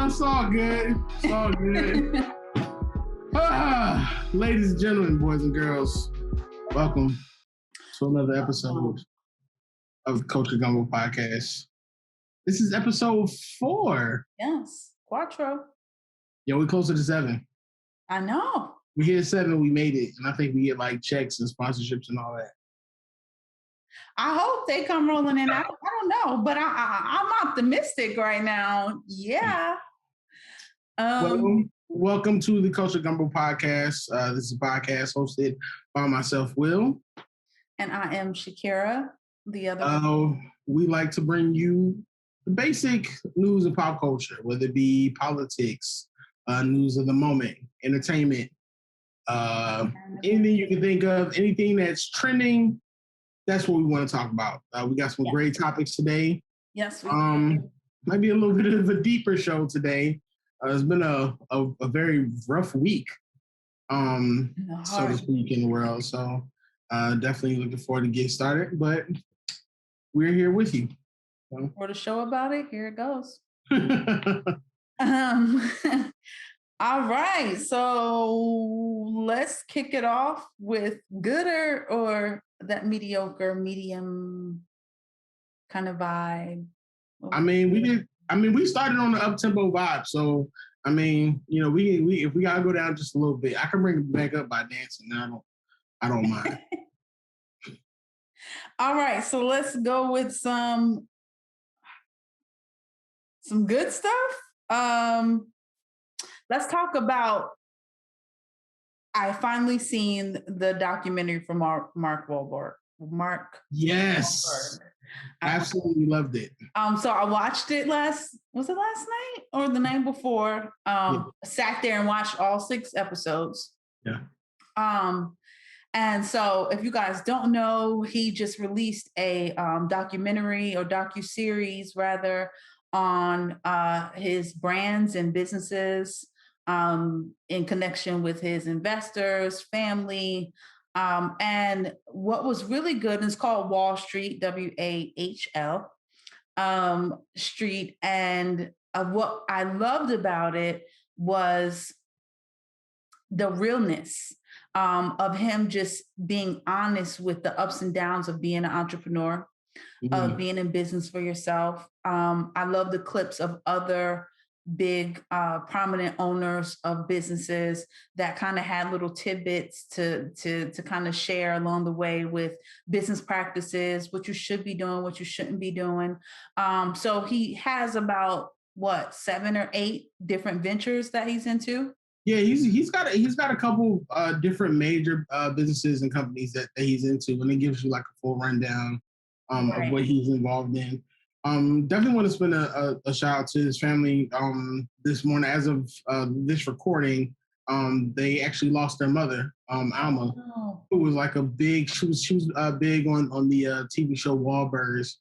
No, it's all good. It's all good. Ladies and gentlemen, boys and girls, welcome to another episode of the Culture Gumbo podcast. This is episode 4. Yes, Quattro. Yo, we're closer to 7. I know. We hit 7, we made it. And I think we get like checks and sponsorships and all that. I hope they come rolling in. I don't know, but I'm optimistic right now. Yeah. Welcome to the Culture Gumbo podcast. This is a podcast hosted by myself, Will. And I am Shakira, the other. We like to bring you the basic news of pop culture, whether it be politics, news of the moment, entertainment, anything you can think of, anything that's trending. That's what we want to talk about. We got some great topics today. Yes. Might be a little bit of a deeper show today. It's been a very rough week, so to speak, in the world. So definitely looking forward to get started. But we're here with you. For the show about it, here it goes. All right, so let's kick it off with good or that mediocre, medium kind of vibe. We started on the up-tempo vibe, so we if we gotta go down just a little bit, I can bring it back up by dancing. I don't mind. All right, so let's go with some good stuff. Let's talk about. I finally seen the documentary from Mark Wahlberg. Yes. Wahlberg. Absolutely loved it. So I watched it last night or the night before? Sat there and watched all 6 episodes. Yeah. And so if you guys don't know, he just released a documentary or docuseries rather on his brands and businesses in connection with his investors, family. And what was really good is called Wall Street, WAHL Street. And what I loved about it was the realness of him just being honest with the ups and downs of being an entrepreneur, of being in business for yourself. I love the clips of other big prominent owners of businesses that kind of had little tidbits to kind of share along the way with business practices, what you should be doing, what you shouldn't be doing. So he has about 7 or 8 different ventures that he's into. Yeah, he's got a couple different major businesses and companies that he's into, and it gives you like a full rundown of what he's involved in. Definitely want to spend a shout out to his family. This morning, as of this recording, they actually lost their mother, Alma, who was like she was big on the TV show Wahlburgers.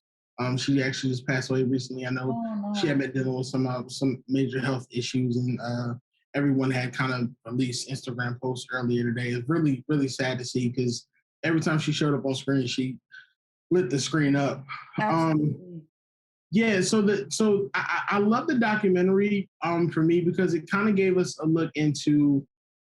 She actually just passed away recently. I know she had been dealing with some major health issues, and everyone had kind of released Instagram posts earlier today. It's really, really sad to see because every time she showed up on screen, she lit the screen up. Yeah, so I love the documentary for me because it kind of gave us a look into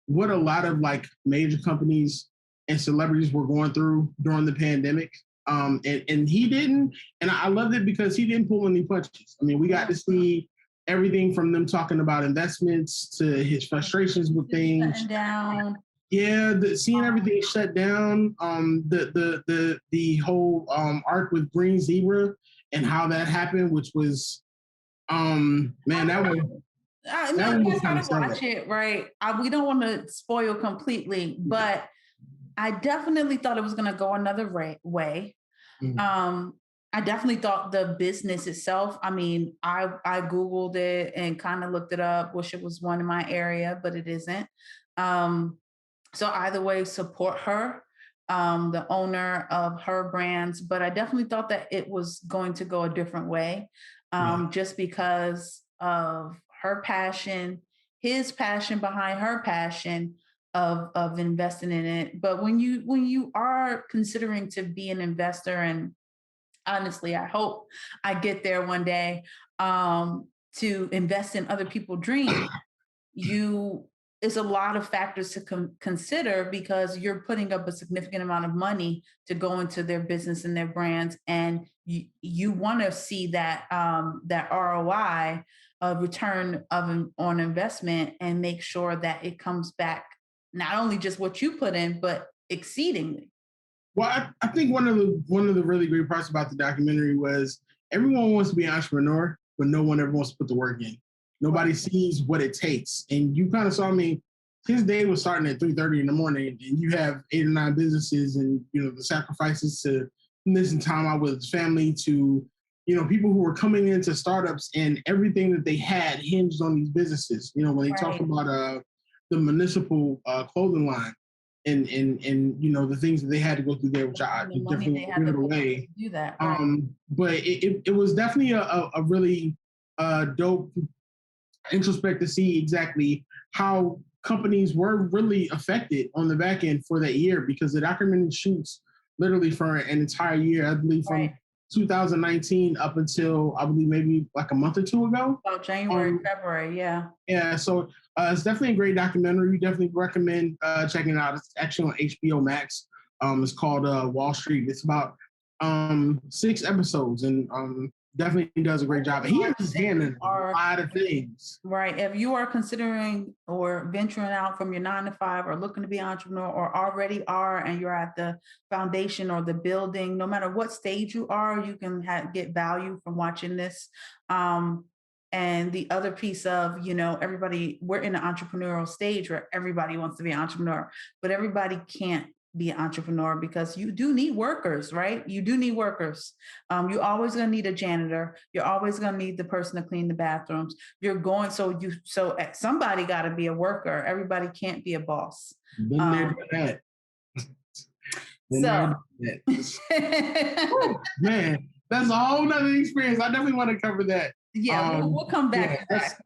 what a lot of like major companies and celebrities were going through during the pandemic. And he didn't, and I loved it because he didn't pull any punches. I mean, we got to see everything from them talking about investments to his frustrations with things. Shutting down. Yeah, seeing everything shut down. The whole arc with Green Zebra and how that happened, which was, man, that was. I gotta watch it, right? We don't want to spoil completely, but I definitely thought it was going to go another way. I definitely thought the business itself. I mean, I Googled it and kind of looked it up. Wish it was one in my area, but it isn't. So either way, support her. The owner of her brands, but I definitely thought that it was going to go a different way, just because of her passion, his passion behind her passion of investing in it. But when you are considering to be an investor, and honestly, I hope I get there one day. to invest in other people's dreams, you it's a lot of factors to consider because you're putting up a significant amount of money to go into their business and their brands, and you want to see that that ROI, return on investment, and make sure that it comes back not only just what you put in, but exceedingly. Well, I think one of the really great parts about the documentary was everyone wants to be an entrepreneur, but no one ever wants to put the work in. Nobody sees what it takes. And you kind of saw me, his day was starting at 3:30 in the morning, and you have 8 or 9 businesses, and the sacrifices to missing time out with his family, to people who were coming into startups, and everything that they had hinged on these businesses. When they talk about the municipal clothing line, and the things that they had to go through there, which I definitely give it away. Do that, right. But it was definitely a really dope introspect to see exactly how companies were really affected on the back end for that year, because the documentary shoots literally for an entire year, I believe from 2019 up until I believe maybe like a month or two ago. About January, February, yeah. Yeah, so it's definitely a great documentary. We definitely recommend checking it out. It's actually on HBO Max. It's called Wall Street. It's about 6 episodes, and definitely does a great job. He has his hand in a lot of things. Right. If you are considering or venturing out from your 9 to 5, or looking to be an entrepreneur, or already are, and you're at the foundation or the building, no matter what stage you are, you can get value from watching this. And the other piece of, everybody, we're in an entrepreneurial stage where everybody wants to be an entrepreneur, but everybody can't be an entrepreneur because you do need workers, right? You do need workers. You're always going to need a janitor. You're always going to need the person to clean the bathrooms. So somebody got to be a worker. Everybody can't be a boss. Been there, done that. Man, that's a whole nother experience. I definitely want to cover that. Yeah, we'll come back. That's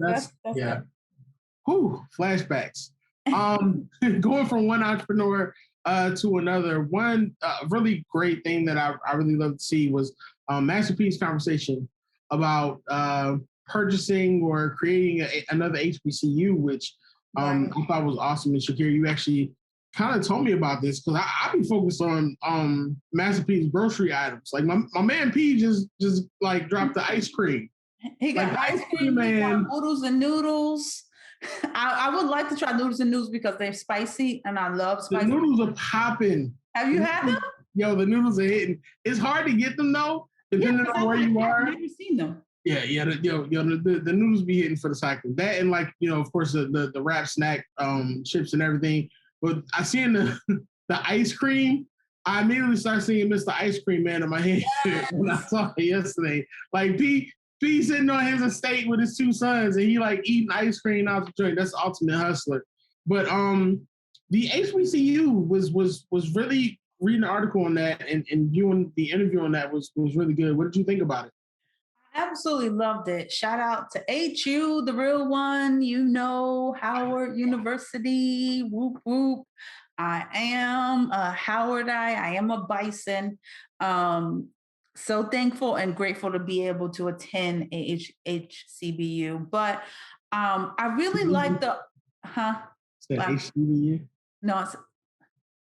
Whew, flashbacks. Going from one entrepreneur to another. One really great thing that I really love to see was Master P's conversation about purchasing or creating another HBCU, which I thought was awesome. And Shakira, you actually kind of told me about this, because I be focused on Master P's grocery items. Like my man P just like dropped the ice cream. He got like ice cream, man. Noodles and noodles. I would like to try noodles and noodles because they're spicy, and I love spicy. The noodles are popping. Have you had them? Yo, the noodles are hitting. It's hard to get them though, depending on where you are. I've never seen them. Yeah. The noodles be hitting for the cycle. That, and like of course the wrap snack chips and everything. But I seen the ice cream. I immediately started singing Mr. Ice Cream Man in my head when I saw it yesterday. Like P sitting on his estate with his 2 sons, and he like eating ice cream out the joint. That's the ultimate hustler. But the HBCU was really, reading the article on that and doing the interview on that was really good. What did you think about it? I absolutely loved it. Shout out to HU, the real one. Howard University. Whoop whoop. I am a Howardite. I am a Bison. So thankful and grateful to be able to attend a HCBU. But I really like the HCBU? No, it's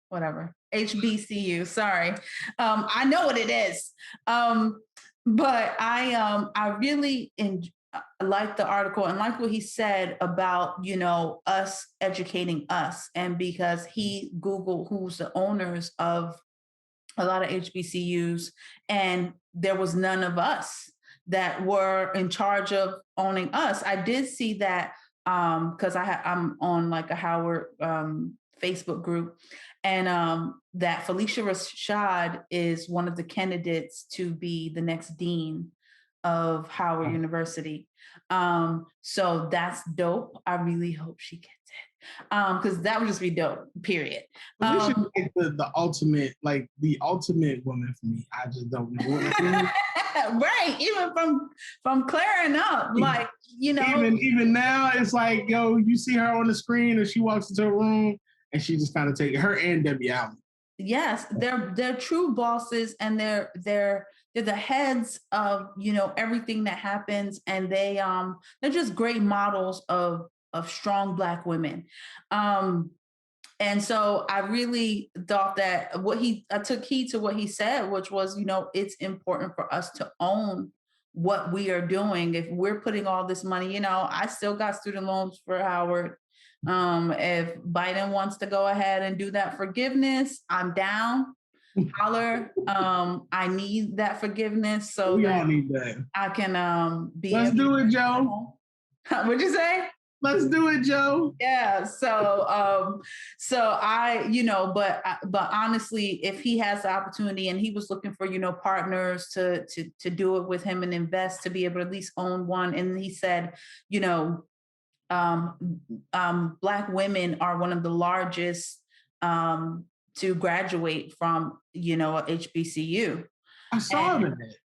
whatever. HBCU. Sorry. I know what it is. But I really like the article and like what he said about, us educating us. And because he Googled who's the owners of a lot of HBCUs, and there was none of us that were in charge of owning us. I did see that because I'm on like a Howard Facebook group, and that Felicia Rashad is one of the candidates to be the next dean of Howard University. So that's dope. I really hope she gets it, because that would just be dope. Period. Felicia is the ultimate woman for me. I just don't know. Right, even from clearing up, like even now, it's like, yo, you see her on the screen, and she walks into a room, and she just kind of take her and Debbie Allen. Yes, they're true bosses, and they're they're the heads of, everything that happens, and they're just great models of strong Black women. And so I really thought that I took heed to what he said, which was, it's important for us to own what we are doing. If we're putting all this money, I still got student loans for Howard. If Biden wants to go ahead and do that forgiveness, I'm down. Holler. I need that forgiveness so we that all need that. I can be. Let's do it, Joe. What'd you say? Let's do it, Joe. Yeah. So I, but honestly, if he has the opportunity and he was looking for, partners to do it with him and invest, to be able to at least own one. And he said, Black women are one of the largest to graduate from, a HBCU. I saw that.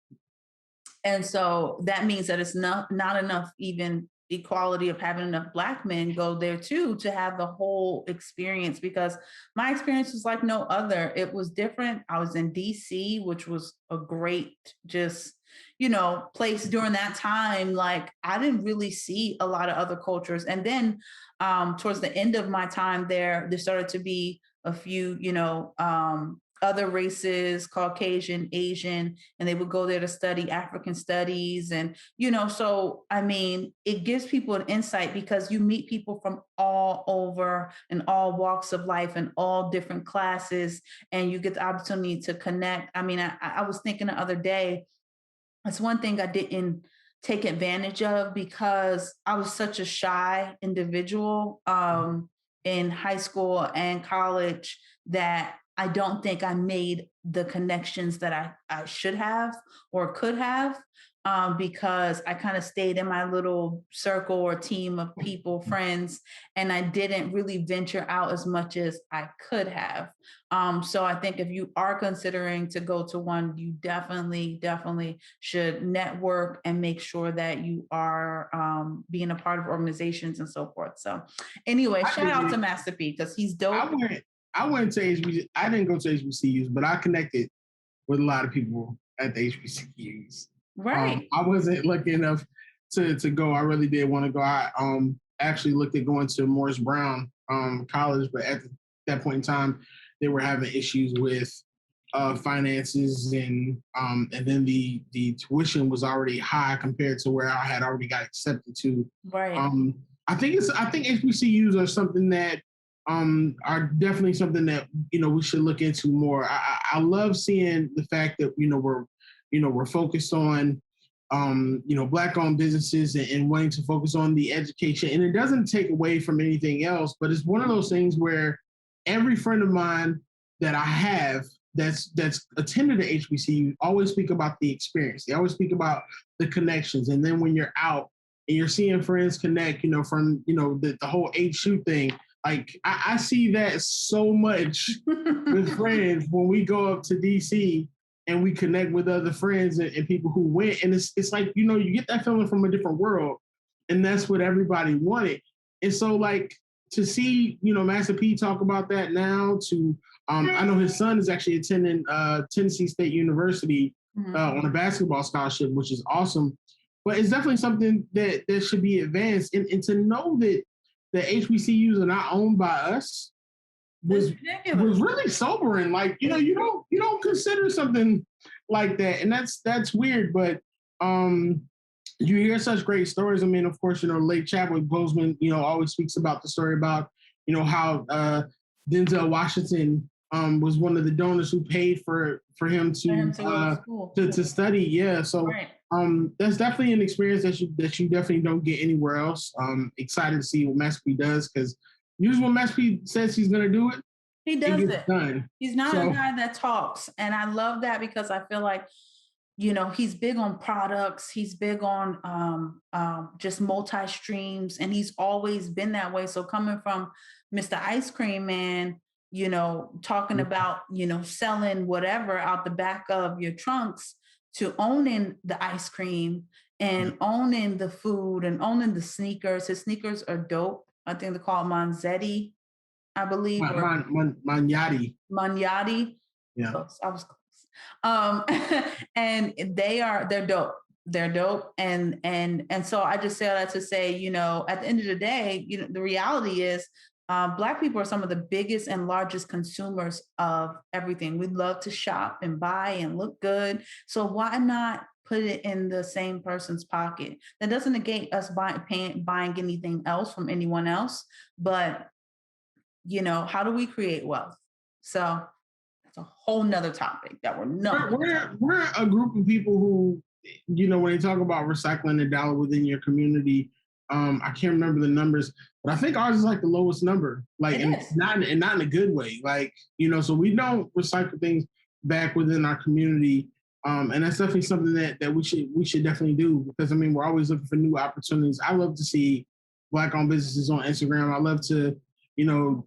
And so that means that it's not enough even equality of having enough Black men go there too, to have the whole experience, because my experience was like no other. It was different. I was in DC, which was a great, just, place during that time. Like, I didn't really see a lot of other cultures. And then towards the end of my time there started to be a few, other races, Caucasian, Asian, and they would go there to study African studies. And, so, I mean, it gives people an insight, because you meet people from all over and all walks of life and all different classes, and you get the opportunity to connect. I mean, I was thinking the other day, that's one thing I didn't take advantage of, because I was such a shy individual in high school and college, that I don't think I made the connections that I should have or could have, because I kind of stayed in my little circle or team of people, friends, and I didn't really venture out as much as I could have. So I think if you are considering to go to one, you definitely should network and make sure that you are being a part of organizations and so forth. So anyway, shout out to Master P, because he's dope. I went to HBCUs. I didn't go to HBCUs, but I connected with a lot of people at the HBCUs. Right. I wasn't lucky enough to go. I really did want to go. I actually looked at going to Morris Brown College, but at that point in time, they were having issues with finances, and then the tuition was already high compared to where I had already got accepted to. Right. I think HBCUs are something that are definitely something that we should look into more. I love seeing the fact that we're focused on Black-owned businesses and wanting to focus on the education, and it doesn't take away from anything else. But it's one of those things where every friend of mine that I have that's attended the HBCU always speak about the experience. They always speak about the connections, and then when you're out and you're seeing friends connect, from the whole HU thing. Like, I see that so much with friends when we go up to DC and we connect with other friends and people who went. And it's like, you get that feeling from a different world. And that's what everybody wanted. And so, like, to see, Master P talk about that now, I know his son is actually attending Tennessee State University on a basketball scholarship, which is awesome. But it's definitely something that should be advanced. And to know that the HBCUs are not owned by us was really sobering. Like, you don't consider something like that, and that's weird. But you hear such great stories. I mean, of course, late Chadwick Boseman, always speaks about the story about how Denzel Washington was one of the donors who paid for him to study. Yeah, so. Right. That's definitely an experience that you definitely don't get anywhere else. Excited to see what Master P does, because usually when Master P says he's going to do it, he does it. Done. He's not a guy that talks, and I love that, because I feel like he's big on products. He's big on just multi-streams, and he's always been that way. So coming from Mr. Ice Cream Man, talking about selling whatever out the back of your trunks, to owning the ice cream and owning the food and owning the sneakers. His sneakers are dope. I think they're called Manzetti, I believe. Magnati. Magnati. Yeah. I was close. Um, and they're dope. They're dope. And so I just say that to say, you know, at the end of the day, you know, the reality is Black people are some of the biggest and largest consumers of everything. We love to shop and buy and look good. So why not put it in the same person's pocket? That doesn't negate us buying anything else from anyone else, but you know, how do we create wealth? So that's a whole nother topic that we're not. We're a group of people who, you know, when they talk about recycling a dollar within your community, I can't remember the numbers, but I think ours is like the lowest number, like, and not in a good way, like, you know. So we don't recycle things back within our community, and that's definitely something that we should definitely do, because I mean, we're always looking for new opportunities. I love to see Black-owned businesses on Instagram. I love to, you know,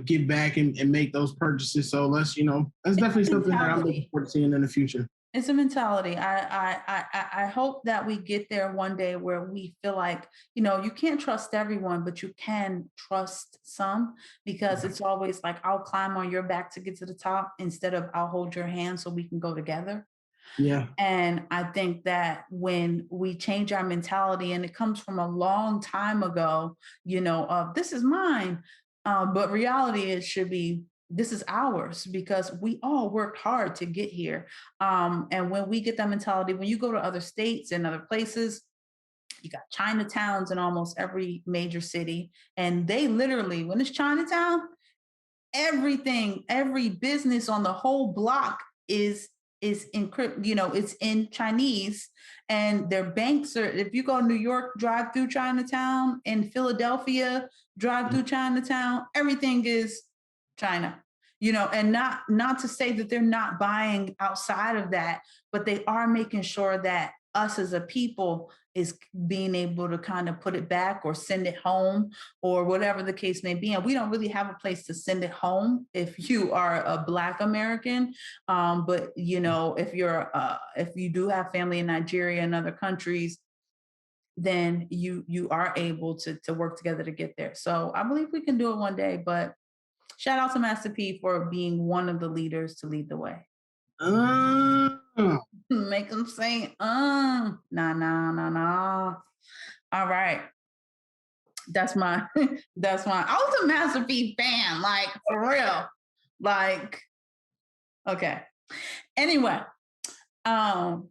give back and make those purchases. So let's, you know, that's definitely something that I'm looking forward to seeing in the future. It's a mentality. I hope that we get there one day where we feel like, you know, you can't trust everyone, but you can trust some, because it's always like, I'll climb on your back to get to the top instead of I'll hold your hand so we can go together. Yeah. And I think that when we change our mentality, and it comes from a long time ago, you know, of this is mine. But reality, it should be, this is ours, because we all worked hard to get here. And when we get that mentality, when you go to other states and other places, you got Chinatowns in almost every major city. And they literally, when it's Chinatown, everything, every business on the whole block is encrypt, you know, it's in Chinese, and their banks are, if you go to New York, drive through Chinatown, in Philadelphia, drive through Chinatown, everything is China. You know, and not to say that they're not buying outside of that, but they are making sure that us as a people is being able to kind of put it back or send it home, or whatever the case may be. And we don't really have a place to send it home if you are a Black American. But you know, if you do have family in Nigeria and other countries, then you are able to work together to get there. So I believe we can do it one day. But shout out to Master P for being one of the leaders to lead the way. Make them say, nah, nah, nah, nah. All right. That's my that's my, I was a Master P fan, like for real. Like, okay. Anyway, all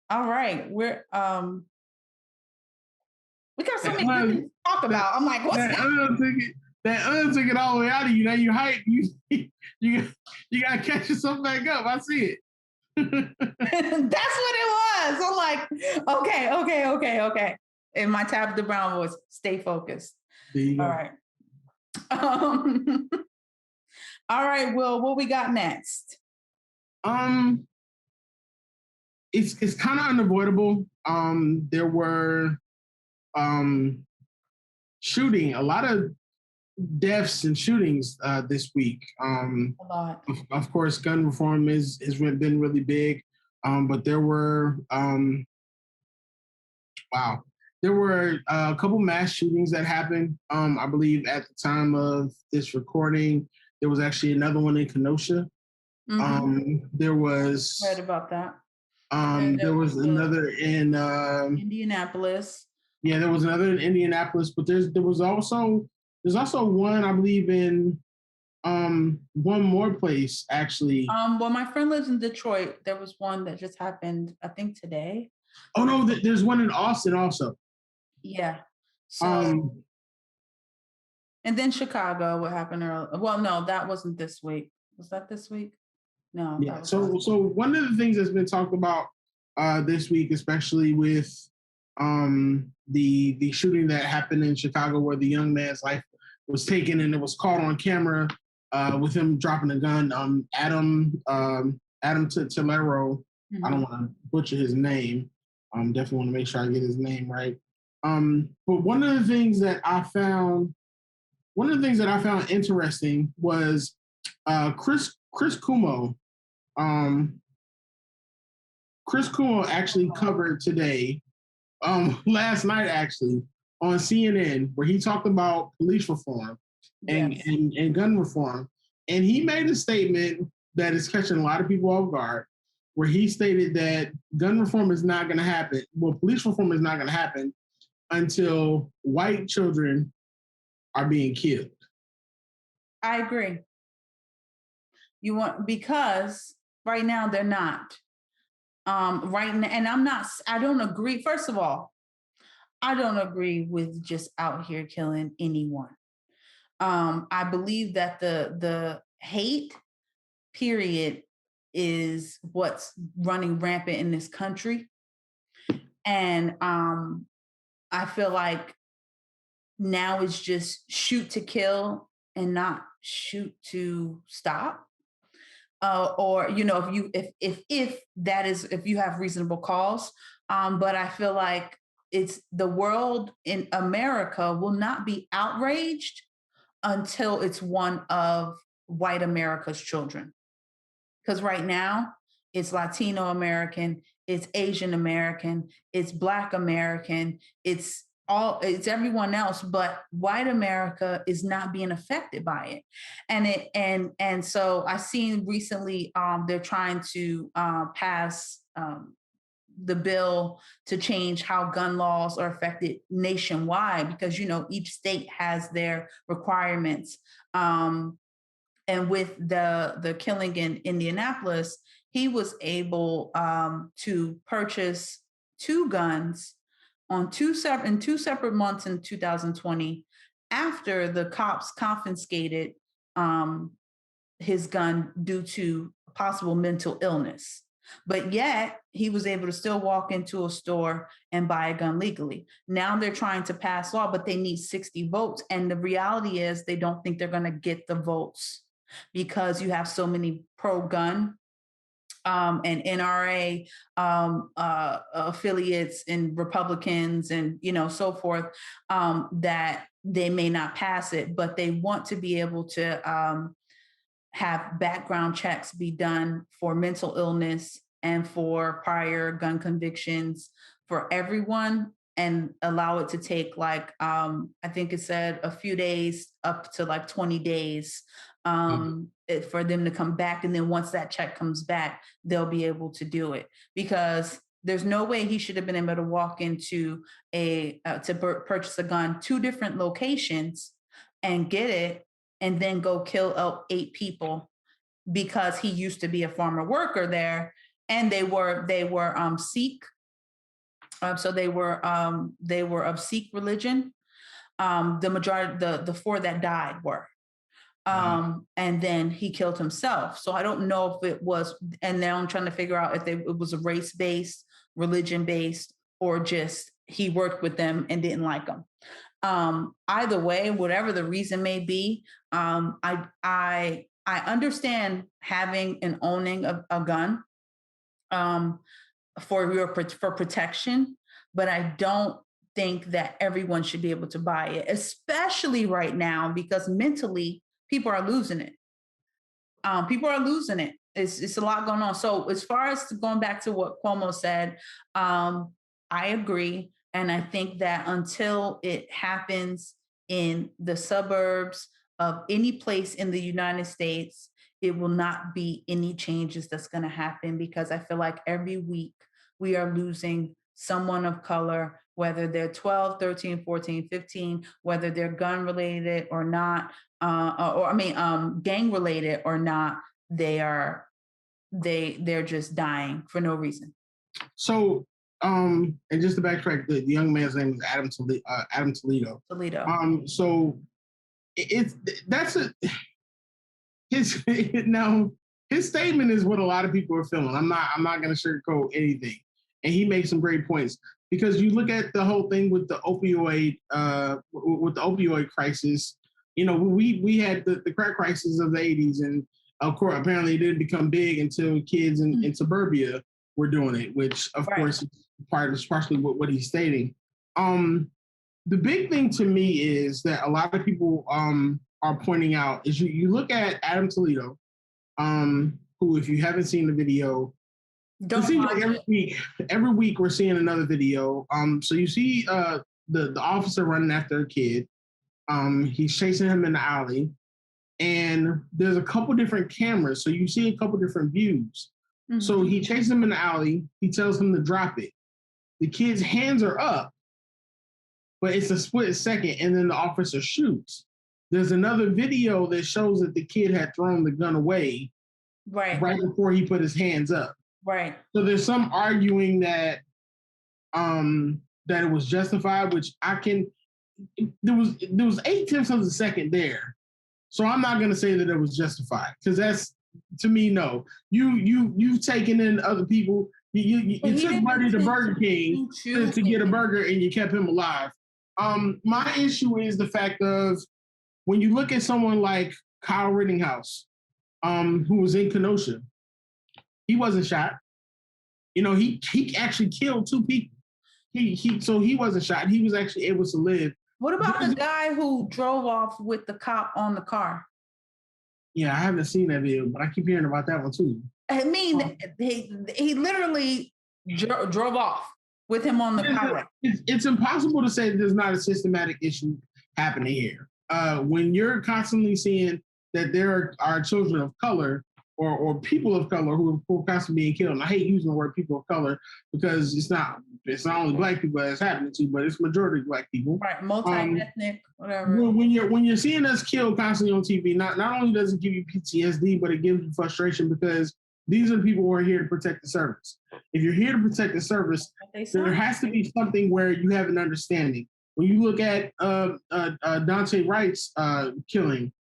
right. We got so many things to talk about. I'm like, what's that? That took it all the way out of you. Now you hype. You gotta catch yourself back up. I see it. That's what it was. I'm like, okay. In my Tabitha Brown voice, stay focused. There you go. All right. All right, Will, what we got next? It's kind of unavoidable. There were a lot of deaths and shootings this week. A lot. Of course, gun reform has been really big, but there were there were a couple mass shootings that happened. I believe at the time of this recording, there was actually another one in Kenosha. There was, read about that. There was another in Indianapolis. Yeah, there was another in Indianapolis, but there's also one, I believe, in one more place actually. Well, my friend lives in Detroit. There was one that just happened, I think today. Oh no, there's one in Austin also. Yeah. So and then Chicago, what happened earlier? Well, no, that wasn't this week. Was that this week? No. Yeah. So one of the things that's been talked about this week, especially with the shooting that happened in Chicago, where the young man's life was taken and it was caught on camera with him dropping a gun. Adam Tolero. I don't want to butcher his name. Definitely want to make sure I get his name right. But one of the things that I found interesting was Chris Cuomo. Chris Cuomo actually covered today, last night actually, on CNN, where he talked about police reform and gun reform. And he made a statement that is catching a lot of people off guard, where he stated that gun reform is not going to happen. Well, police reform is not going to happen until white children are being killed. I agree. Because right now they're not. Right now, and I don't agree. First of all, I don't agree with just out here killing anyone. I believe that the hate period is what's running rampant in this country. And I feel like now it's just shoot to kill and not shoot to stop. Or if that is, if you have reasonable cause. But I feel like it's the world in America will not be outraged until it's one of white America's children. Because right now it's Latino American, it's Asian American, it's Black American, it's everyone else, but white America is not being affected by it. And so I seen recently they're trying to pass the bill to change how gun laws are affected nationwide, because each state has their requirements. And with the killing in Indianapolis, he was able to purchase 2 guns in two separate months in 2020, after the cops confiscated his gun due to possible mental illness. But yet he was able to still walk into a store and buy a gun legally. Now they're trying to pass law, but they need 60 votes. And the reality is they don't think they're going to get the votes, because you have so many pro-gun and NRA affiliates and Republicans and so forth, that they may not pass it, but they want to be able to have background checks be done for mental illness and for prior gun convictions for everyone, and allow it to take I think it said a few days up to 20 days for them to come back. And then once that check comes back, they'll be able to do it, because there's no way he should have been able to walk into purchase a gun 2 different locations and get it, and then go kill 8 people because he used to be a farmer worker there, and they were Sikh. So they were of Sikh religion. The majority, the 4 that died were. And then he killed himself. So I don't know if it was, and now I'm trying to figure out if it was a race-based, religion-based, or just he worked with them and didn't like them. Either way, whatever the reason may be, I understand having and owning a gun for protection, but I don't think that everyone should be able to buy it, especially right now, because mentally people are losing it. People are losing it. It's a lot going on. So as far as going back to what Cuomo said, I agree. And I think that until it happens in the suburbs of any place in the United States, it will not be any changes that's going to happen, because I feel like every week we are losing someone of color, whether they're 12, 13, 14, 15, whether they're gun related or not, gang related or not, they're just dying for no reason. So, and just to backtrack, the young man's name is Adam Toledo. So his statement is what a lot of people are feeling. I'm not going to sugarcoat anything, and he makes some great points, because you look at the whole thing with the opioid crisis. We had the crack crisis of the 80s, and of course, apparently it didn't become big until kids in suburbia were doing it, which of course is partially what he's stating. The big thing to me is that a lot of people are pointing out is you look at Adam Toledo, who, if you haven't seen the video, it seems like every week we're seeing another video. So you see the officer running after a kid. He's chasing him in the alley. and there's a couple different cameras, so you see a couple different views. Mm-hmm. So he chases him in the alley. He tells him to drop it. The kid's hands are up, but it's a split second, and then the officer shoots. There's another video that shows that the kid had thrown the gun away right before he put his hands up. Right. So there's some arguing that that it was justified, which I can. There was 0.8 of a second there, so I'm not going to say that it was justified, because that's, to me, no. You've taken in other people. You took Buddy to Burger King to get a burger, and you kept him alive. My issue is the fact of, when you look at someone like Kyle Rittenhouse, who was in Kenosha, he wasn't shot. You know, he actually killed 2 people. So he wasn't shot. He was actually able to live. What about the guy who drove off with the cop on the car? Yeah, I haven't seen that video, but I keep hearing about that one too. I mean, he literally drove off with him on the highway. It's impossible to say that there's not a systematic issue happening here. When you're constantly seeing that there are children of color or people of color who are constantly being killed, and I hate using the word people of color, because it's not only Black people that's happening to, but it's majority Black people. Right, multi-ethnic, whatever. When you're seeing us killed constantly on TV, not only does it give you PTSD, but it gives you frustration, because these are the people who are here to protect the service. If you're here to protect the service, there has to be something where you have an understanding. When you look at Daunte Wright's killing,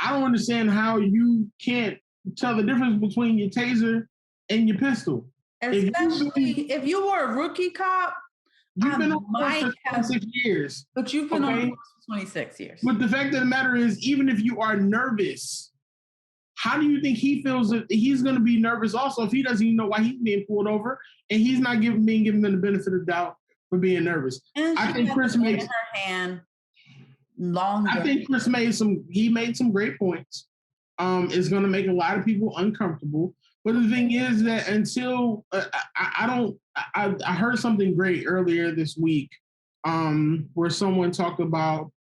I don't understand how you can't tell the difference between your taser and your pistol. Especially if you were a rookie cop, you've been on for 26 years. But you've been on for 26 years. But the fact of the matter is, even if you are nervous, how do you think he feels that he's going to be nervous also if he doesn't even know why he's being pulled over and he's not being given the benefit of the doubt for being nervous? And I think Chris made her hand longer. I think Chris made some great points. It's going to make a lot of people uncomfortable. But the thing is that until I heard something great earlier this week, where someone talked about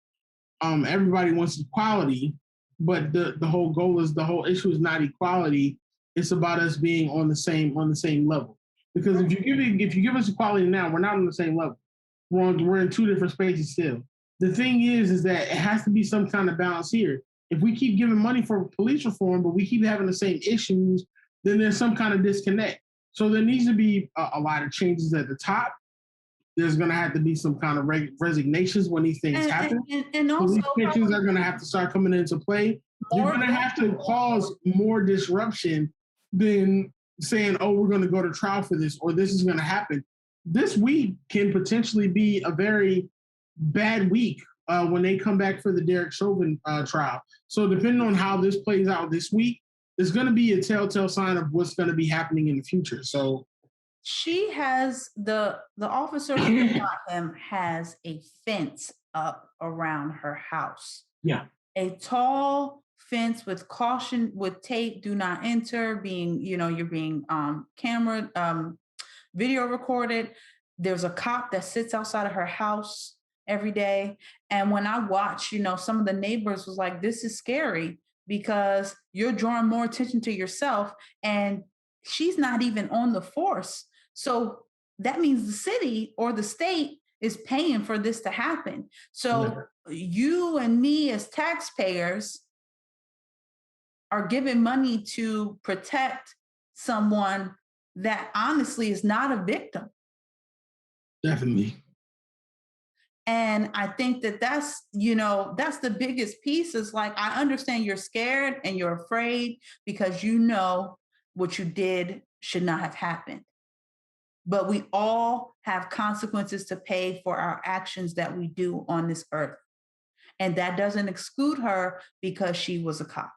everybody wants equality, but the whole goal is, the whole issue is not equality. It's about us being on the same level. Because if you give us equality now, we're not on the same level. We're in 2 different spaces still. The thing is that it has to be some kind of balance here. If we keep giving money for police reform, but we keep having the same issues, then there's some kind of disconnect. So there needs to be a lot of changes at the top. There's going to have to be some kind of resignations when these things happen. And also, police pensions are going to have to start coming into play. You're going to have to cause more disruption than saying, oh, we're going to go to trial for this, or this is going to happen. This week can potentially be a very bad week when they come back for the Derek Chauvin trial. So depending on how this plays out this week, it's going to be a telltale sign of what's going to be happening in the future. So she has the officer who shot him has a fence up around her house. Yeah. A tall fence with caution, with tape, do not enter, you're being camera, video recorded. There's a cop that sits outside of her house every day. And when I watch, some of the neighbors was like, this is scary because you're drawing more attention to yourself, and she's not even on the force. So that means the city or the state is paying for this to happen. So you and me as taxpayers are giving money to protect someone that honestly is not a victim. Definitely. And I think that's the biggest piece, is like, I understand you're scared and you're afraid because what you did should not have happened. But we all have consequences to pay for our actions that we do on this earth. And that doesn't exclude her because she was a cop.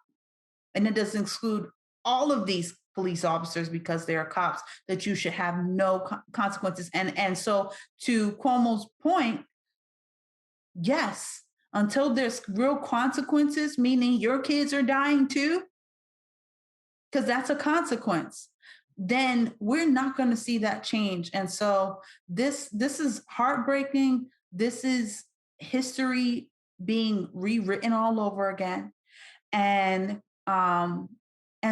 And it doesn't exclude all of these police officers because they're cops, that you should have no consequences. And so to Cuomo's point, yes, until there's real consequences, meaning your kids are dying too, because that's a consequence, then we're not going to see that change. And so this is heartbreaking. This is history being rewritten all over again. and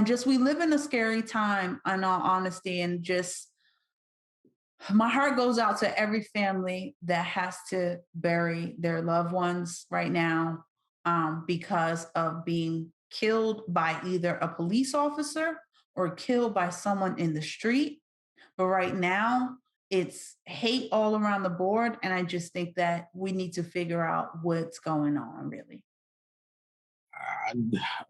just we live in a scary time, in all honesty, and just my heart goes out to every family that has to bury their loved ones right now, because of being killed by either a police officer or killed by someone in the street. But right now, it's hate all around the board. And I just think that we need to figure out what's going on, really. I,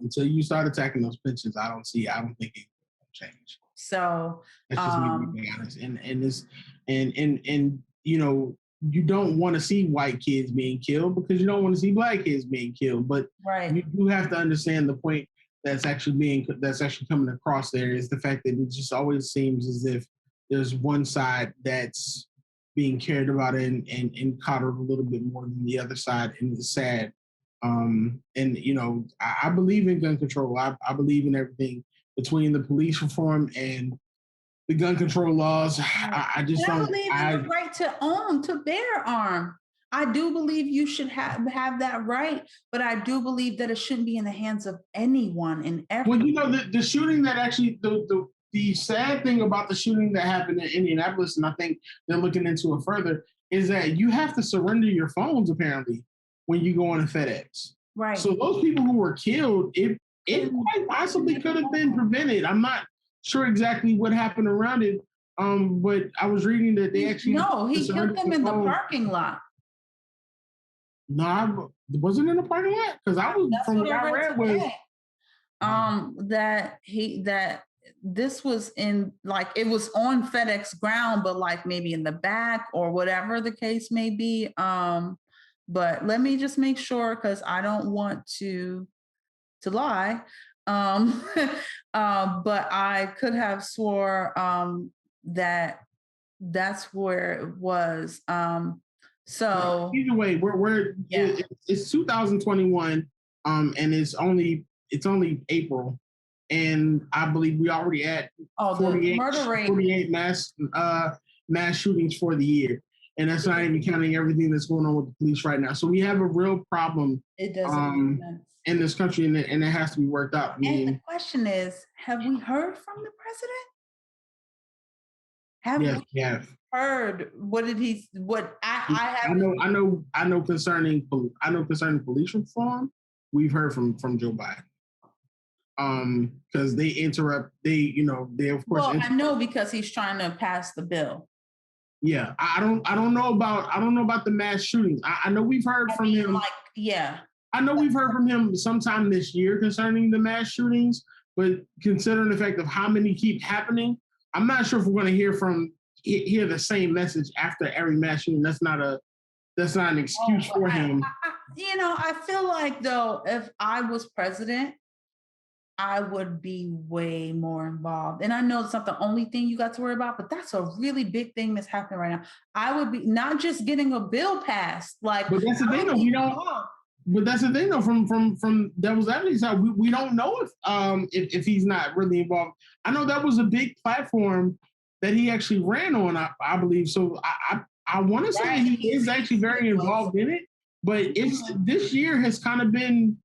until you start attacking those pensions, I don't think it will change. So, That's just me being honest. And this and you know, you don't want to see white kids being killed because you don't want to see black kids being killed. But right. you do have to understand the point that's actually coming across there is the fact that it just always seems as if there's one side that's being cared about and coddled a little bit more than the other side, and it's sad. And you know, I believe in gun control. I believe in everything between the police reform and the gun control laws. I just and I don't. believe in the right to own, to bear arm. I do believe you should have that right, but I do believe that it shouldn't be in the hands of anyone and everyone. Well, you know, the shooting that actually the sad thing about the shooting that happened in Indianapolis, and I think they're looking into it further, is that you have to surrender your phones apparently when you go on a FedEx. Right. So those people who were killed, it quite possibly could have been prevented. I'm not sure exactly what happened around it. But I was reading that they actually he killed them in the parking lot. No, wasn't in the parking lot because I was from what I read was that this was in like it was on FedEx ground, but like maybe in the back or whatever the case may be. But let me just make sure because I don't want to lie. But I could have swore that that's where it was. So either way, it's 2021, and it's only April, and I believe we already at 48 mass shootings for the year, and that's not even counting everything that's going on with the police right now. So we have a real problem. It doesn't make sense in this country, and it has to be worked out. And the question is, have we heard from the president? We have heard what did he? What I have? I know concerning police reform. We've heard from Joe Biden. Because they of course. Well, I know because he's trying to pass the bill. Yeah, I don't know about the mass shootings. I know we've heard from him. I know we've heard from him sometime this year concerning the mass shootings, but considering the fact of how many keep happening, I'm not sure if we're going to hear the same message after every mass shooting. That's not an excuse for him. I feel like though, if I was president, I would be way more involved. And I know it's not the only thing you got to worry about, but that's a really big thing that's happening right now. I would be not just getting a bill passed, like. But that's the thing, though. We don't. But that's the thing, though. From devil's advocate side, we don't know if he's not really involved. I know that was a big platform that he actually ran on. I believe so. I want to say he is actually very involved in it, but this year has kind of been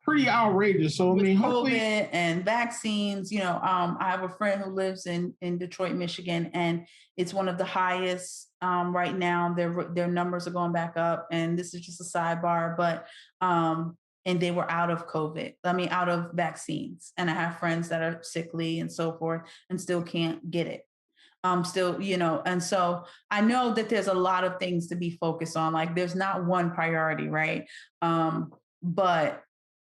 pretty outrageous. So I mean, hopefully, COVID and vaccines. I have a friend who lives in Detroit, Michigan, and it's one of the highest right now. Their numbers are going back up, and this is just a sidebar, but and they were out of COVID. I mean, out of vaccines, and I have friends that are sickly and so forth, and still can't get it. Still, and so I know that there's a lot of things to be focused on. Like, there's not one priority, right? But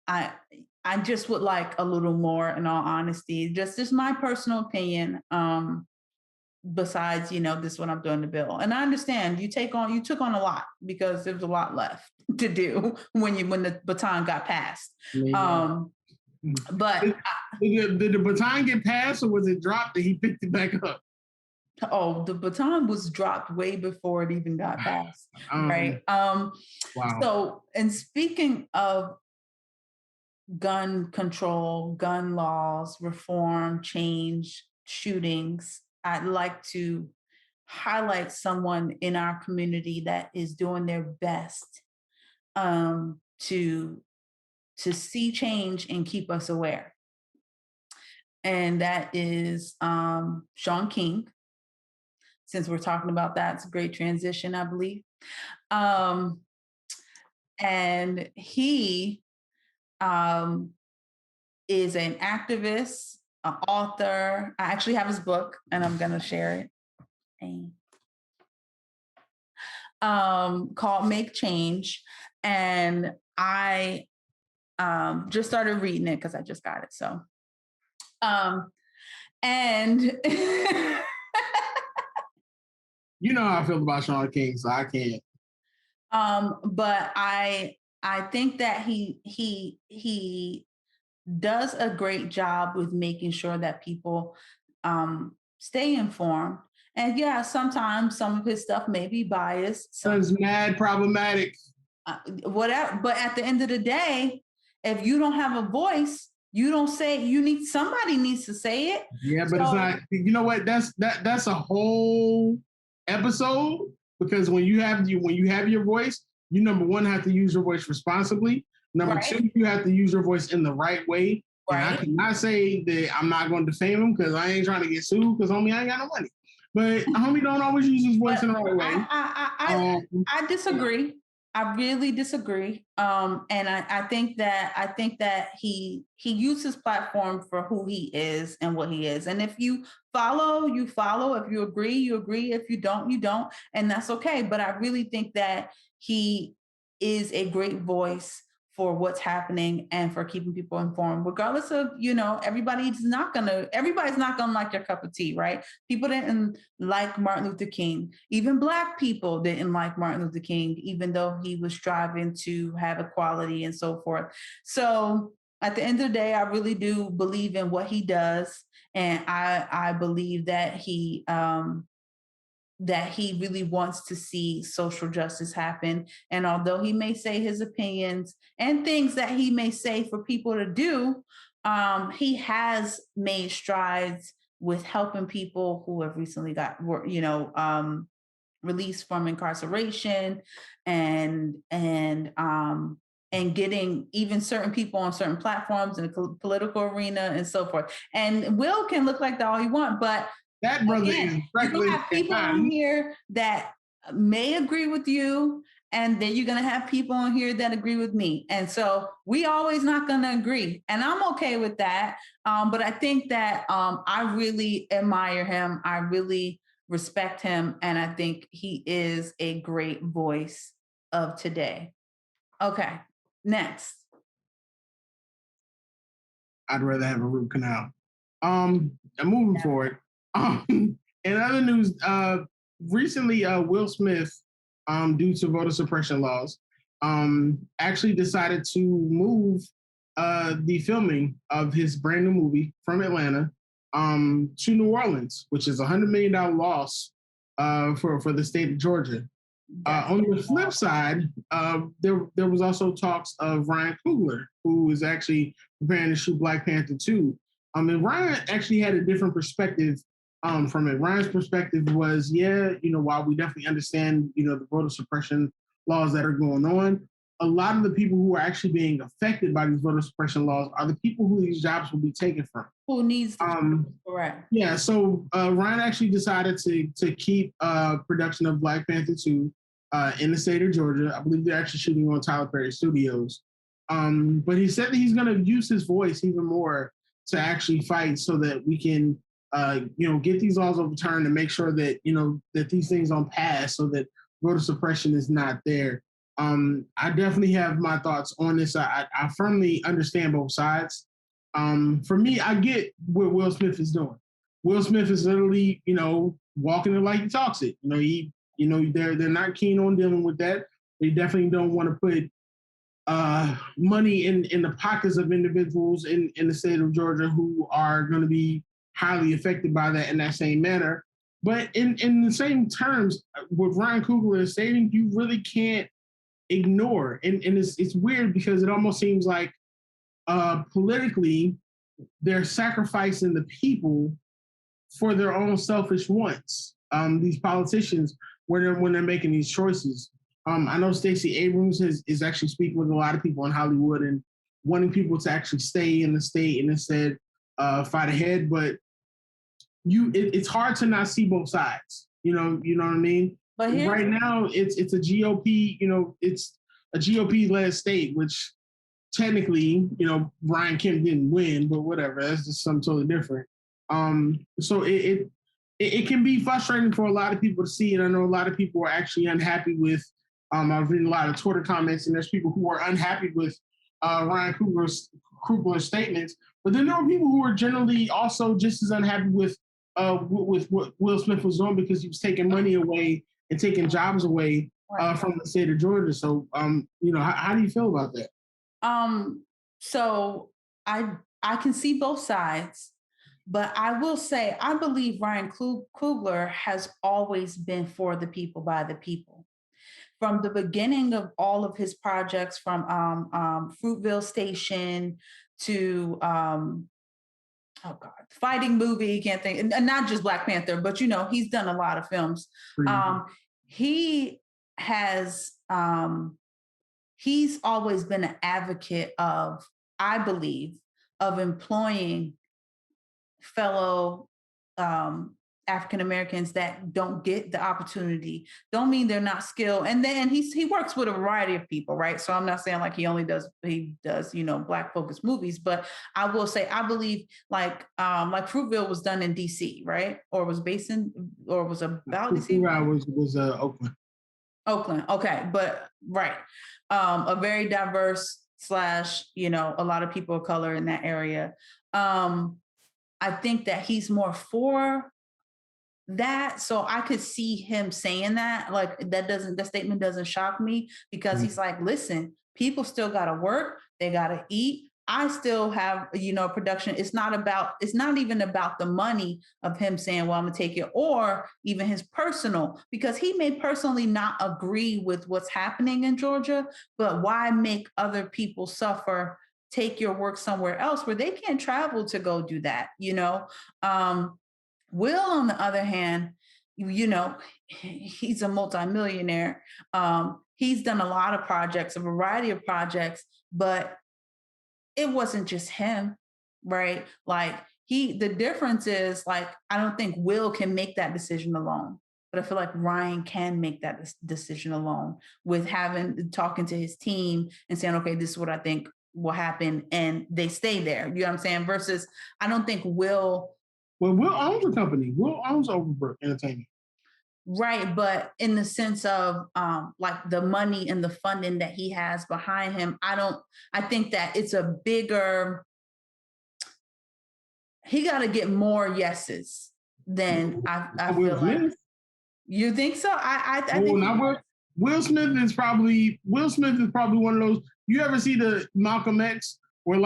I just would like a little more, in all honesty. Just my personal opinion. Besides, this is what I'm doing the bill, and I understand you took on a lot because there was a lot left to do when the baton got passed. But did the baton get passed, or was it dropped and he picked it back up? Oh, the baton was dropped way before it even got passed, right? Wow. So, and speaking of gun control, gun laws, reform, change, shootings, I'd like to highlight someone in our community that is doing their best to see change and keep us aware. And that is Sean King. Since we're talking about that, it's a great transition, I believe. And he is an activist, an author. I actually have his book, and I'm going to share it. Called Make Change. And I just started reading it because I just got it. So, and you know how I feel about Sean King, so I can't. But I think that he does a great job with making sure that people stay informed. And yeah, sometimes some of his stuff may be biased. So it's mad problematic. Whatever. But at the end of the day, if you don't have a voice, you don't say. Somebody needs to say it. Yeah, but it's not. You know what? That's a whole episode, because when you have your voice, you number one have to use your voice responsibly. Number two, you have to use your voice in the right way. Right. And I cannot say that I'm not going to defame him because I ain't trying to get sued because homie, I ain't got no money. But homie don't always use his voice in the right way. I disagree. I really disagree. And I think that he used his platform for who he is and what he is. And if you follow, you follow. If you agree, you agree. If you don't, you don't. And that's okay. But I really think that he is a great voice for what's happening and for keeping people informed, regardless of, everybody's not gonna like your cup of tea, right? People didn't like Martin Luther King. Even Black people didn't like Martin Luther King, even though he was striving to have equality and so forth. So at the end of the day, I really do believe in what he does. And I believe that he really wants to see social justice happen. And although he may say his opinions and things that he may say for people to do, he has made strides with helping people who have recently got, released from incarceration and getting even certain people on certain platforms in the political arena and so forth. And Will can look like that all he wants, but that brother is you're gonna have people on here that may agree with you, and then you're gonna have people on here that agree with me. And so we always not gonna agree. And I'm okay with that. But I think that I really admire him. I really respect him. And I think he is a great voice of today. Okay, next. I'd rather have a root canal. Moving forward. In other news, recently Will Smith, due to voter suppression laws, actually decided to move the filming of his brand new movie from Atlanta to New Orleans, which is $100 million loss for the state of Georgia. On the flip side, there was also talks of Ryan Coogler, who is actually preparing to shoot Black Panther 2. And Ryan actually had a different perspective from it. Ryan's perspective was, while we definitely understand, the voter suppression laws that are going on, a lot of the people who are actually being affected by these voter suppression laws are the people who these jobs will be taken from. Who needs the correct? Yeah, so Ryan actually decided to keep production of Black Panther 2 in the state of Georgia. I believe they're actually shooting on Tyler Perry Studios. But he said that he's going to use his voice even more to actually fight so that we can, get these laws overturned and make sure that, that these things don't pass so that voter suppression is not there. I definitely have my thoughts on this. I firmly understand both sides. For me, I get what Will Smith is doing. Will Smith is literally, walking it like he talks it. They're not keen on dealing with that. They definitely don't want to put money in the pockets of individuals in the state of Georgia who are going to be highly affected by that in that same manner. But in the same terms, what Ryan Coogler is stating, you really can't ignore. And it's weird because it almost seems like politically they're sacrificing the people for their own selfish wants. These politicians, when they're making these choices. I know Stacey Abrams is actually speaking with a lot of people in Hollywood, and wanting people to actually stay in the state and instead fight ahead. But it's hard to not see both sides. You know what I mean? But right now, it's a GOP. It's a GOP-led state, which technically, Brian Kemp didn't win, but whatever. That's just something totally different. So it can be frustrating for a lot of people to see, and I know a lot of people are actually unhappy with. I've read a lot of Twitter comments, and there's people who are unhappy with Ryan Coogler's statements. But then there are people who are generally also just as unhappy with what Will Smith was doing, because he was taking money away and taking jobs away from the state of Georgia. So, how do you feel about that? So I can see both sides, but I will say I believe Ryan Coogler has always been for the people by the people. From the beginning of all of his projects, from Fruitvale Station to Fighting Movie, can't think, and not just Black Panther, but he's done a lot of films. He has he's always been an advocate of, I believe, of employing fellow African Americans that don't get the opportunity. Don't mean they're not skilled. And then he works with a variety of people, right? So I'm not saying like he does Black focused movies, but I will say I believe like Fruitvale was done in DC, right? Or was based in, or was about DC. Was Oakland. Oakland, okay, but right, a very diverse / a lot of people of color in that area. I think that he's more for that, so I could see him saying that. Like that statement doesn't shock me, because he's like, listen, people still gotta work, they gotta eat. I still have, production. It's not even about the money of him saying, well, I'm gonna take it, or even his personal, because he may personally not agree with what's happening in Georgia, but why make other people suffer? Take your work somewhere else where they can't travel to go do that, Will, on the other hand, he's a multimillionaire. He's done a lot of projects, a variety of projects, but it wasn't just him, right? Like the difference is like, I don't think Will can make that decision alone, but I feel like Ryan can make that decision alone with talking to his team and saying, okay, this is what I think will happen. And they stay there. You know what I'm saying? Versus I don't think Will. Well, Will owns the company. Will owns Overbrook Entertainment. Right, but in the sense of like the money and the funding that he has behind him, I think that it's a bigger, he got to get more yeses than I feel like. You think so? I think Will Smith is probably one of those. You ever see the Malcolm X where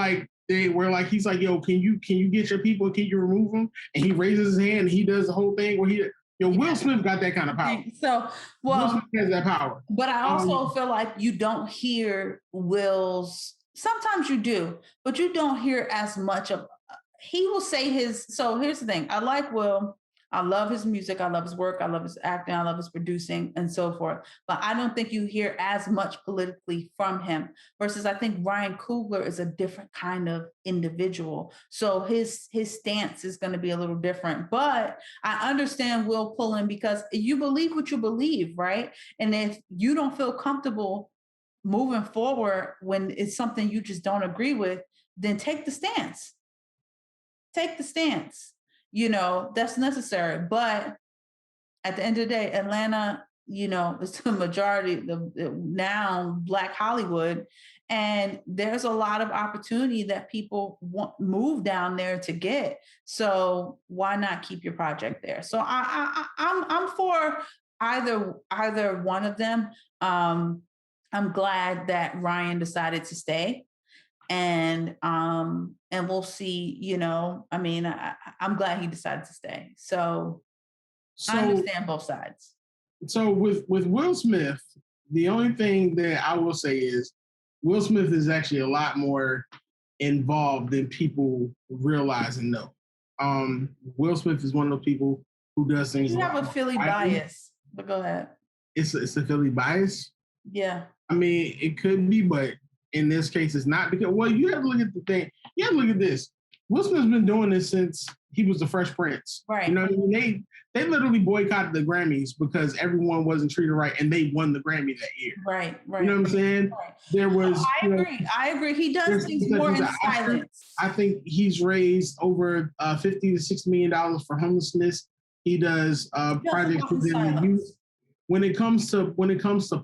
he's like, yo, can you get your people? Can you remove them? And he raises his hand and he does the whole thing where Will Smith got that kind of power. So, Will Smith has that power. But I also feel like you don't hear Will's. Sometimes you do, but you don't hear as much of. He will say his. So here's the thing. I like Will. I love his music. I love his work. I love his acting. I love his producing and so forth. But I don't think you hear as much politically from him versus I think Ryan Coogler is a different kind of individual. So his stance is going to be a little different. But I understand Will pulling because you believe what you believe, right? And if you don't feel comfortable moving forward when it's something you just don't agree with, then take the stance. Take the stance. That's necessary. But at the end of the day, Atlanta, is the majority of now Black Hollywood. And there's a lot of opportunity that people move down there to get. So why not keep your project there? So I'm for either one of them. I'm glad that Ryan decided to stay. And we'll see, I'm glad he decided to stay. So I understand both sides. So with Will Smith, the only thing that I will say is Will Smith is actually a lot more involved than people realize and know. Will Smith is one of those people who does things. You have a Philly bias, but go ahead. It's a Philly bias? Yeah. I mean, it could be, but in this case is not because, well, you have to look at the thing. You have to look at this. Will Smith's been doing this since he was the Fresh Prince. Right. You know what I mean? They literally boycotted the Grammys because everyone wasn't treated right, and they won the Grammy that year. Right. You know what I'm saying? Right. There was. I agree. I agree. He does things more in silence. I think he's raised over $50 to $60 million for homelessness. He does projects within the youth. When it comes to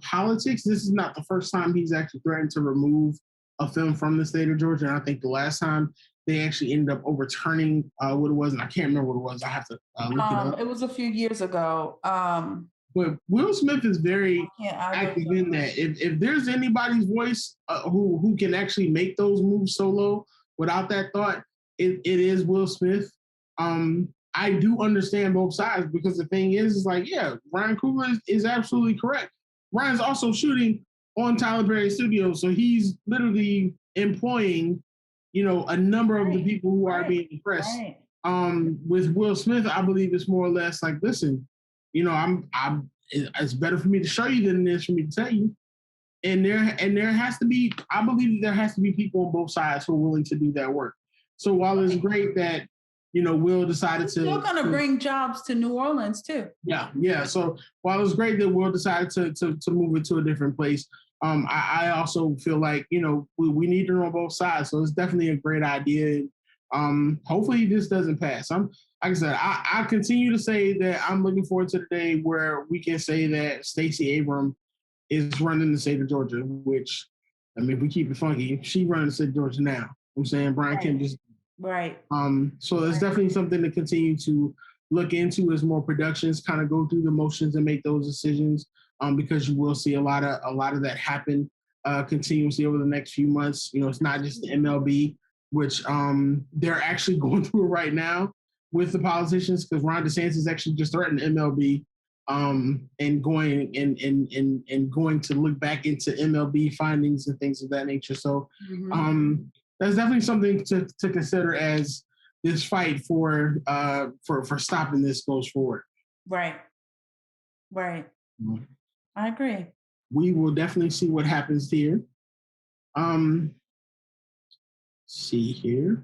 politics, this is not the first time he's actually threatened to remove a film from the state of Georgia. And I think the last time they actually ended up overturning what it was, and I can't remember what it was. I have to look it up. It was a few years ago. But Will Smith is very active in that. If there's anybody's voice who can actually make those moves solo without that thought, it is Will Smith. I do understand both sides because the thing is like, yeah, Ryan Coogler is absolutely correct. Ryan's also shooting on Tyler Perry Studios, so he's literally employing, a number of the people who are being oppressed. With Will Smith, I believe it's more or less like, listen, it's better for me to show you than it is for me to tell you. And there has to be, I believe there has to be people on both sides who are willing to do that work. So while it's great that Will decided to. Still going to bring jobs to New Orleans too. Yeah. So while it's great that Will decided to move it to a different place, I also feel like we need to know both sides. So it's definitely a great idea. Hopefully this doesn't pass. Like I said, I continue to say that I'm looking forward to the day where we can say that Stacey Abrams is running the state of Georgia. Which, I mean, if we keep it funky, she running the state of Georgia now. I'm saying Brian Kemp just. Right. So it's definitely something to continue to look into as more productions kind of go through the motions and make those decisions. Because you will see a lot of that happen continuously over the next few months. It's not just the MLB, which they're actually going through it right now with the politicians because Ron DeSantis actually just threatened MLB and going to look back into MLB findings and things of that nature. So. That's definitely something to consider as this fight for stopping this goes forward. Right. Mm-hmm. I agree. We will definitely see what happens here. See here.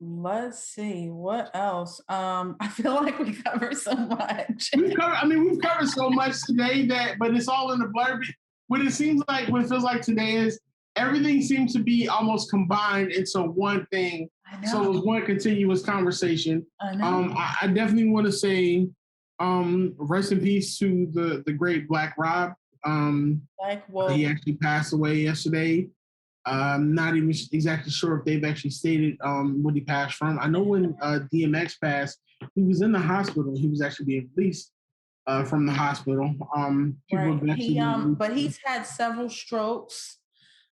Let's see what else. I feel like we covered so much. We've covered so much today but it's all in the blurb. What it feels like today is. Everything seems to be almost combined into one thing. So it was one continuous conversation. I definitely want to say rest in peace to the great Black Rob. He actually passed away yesterday. I'm not even exactly sure if they've actually stated what he passed from. I know when DMX passed, he was in the hospital. He was actually being released from the hospital. But he's had several strokes.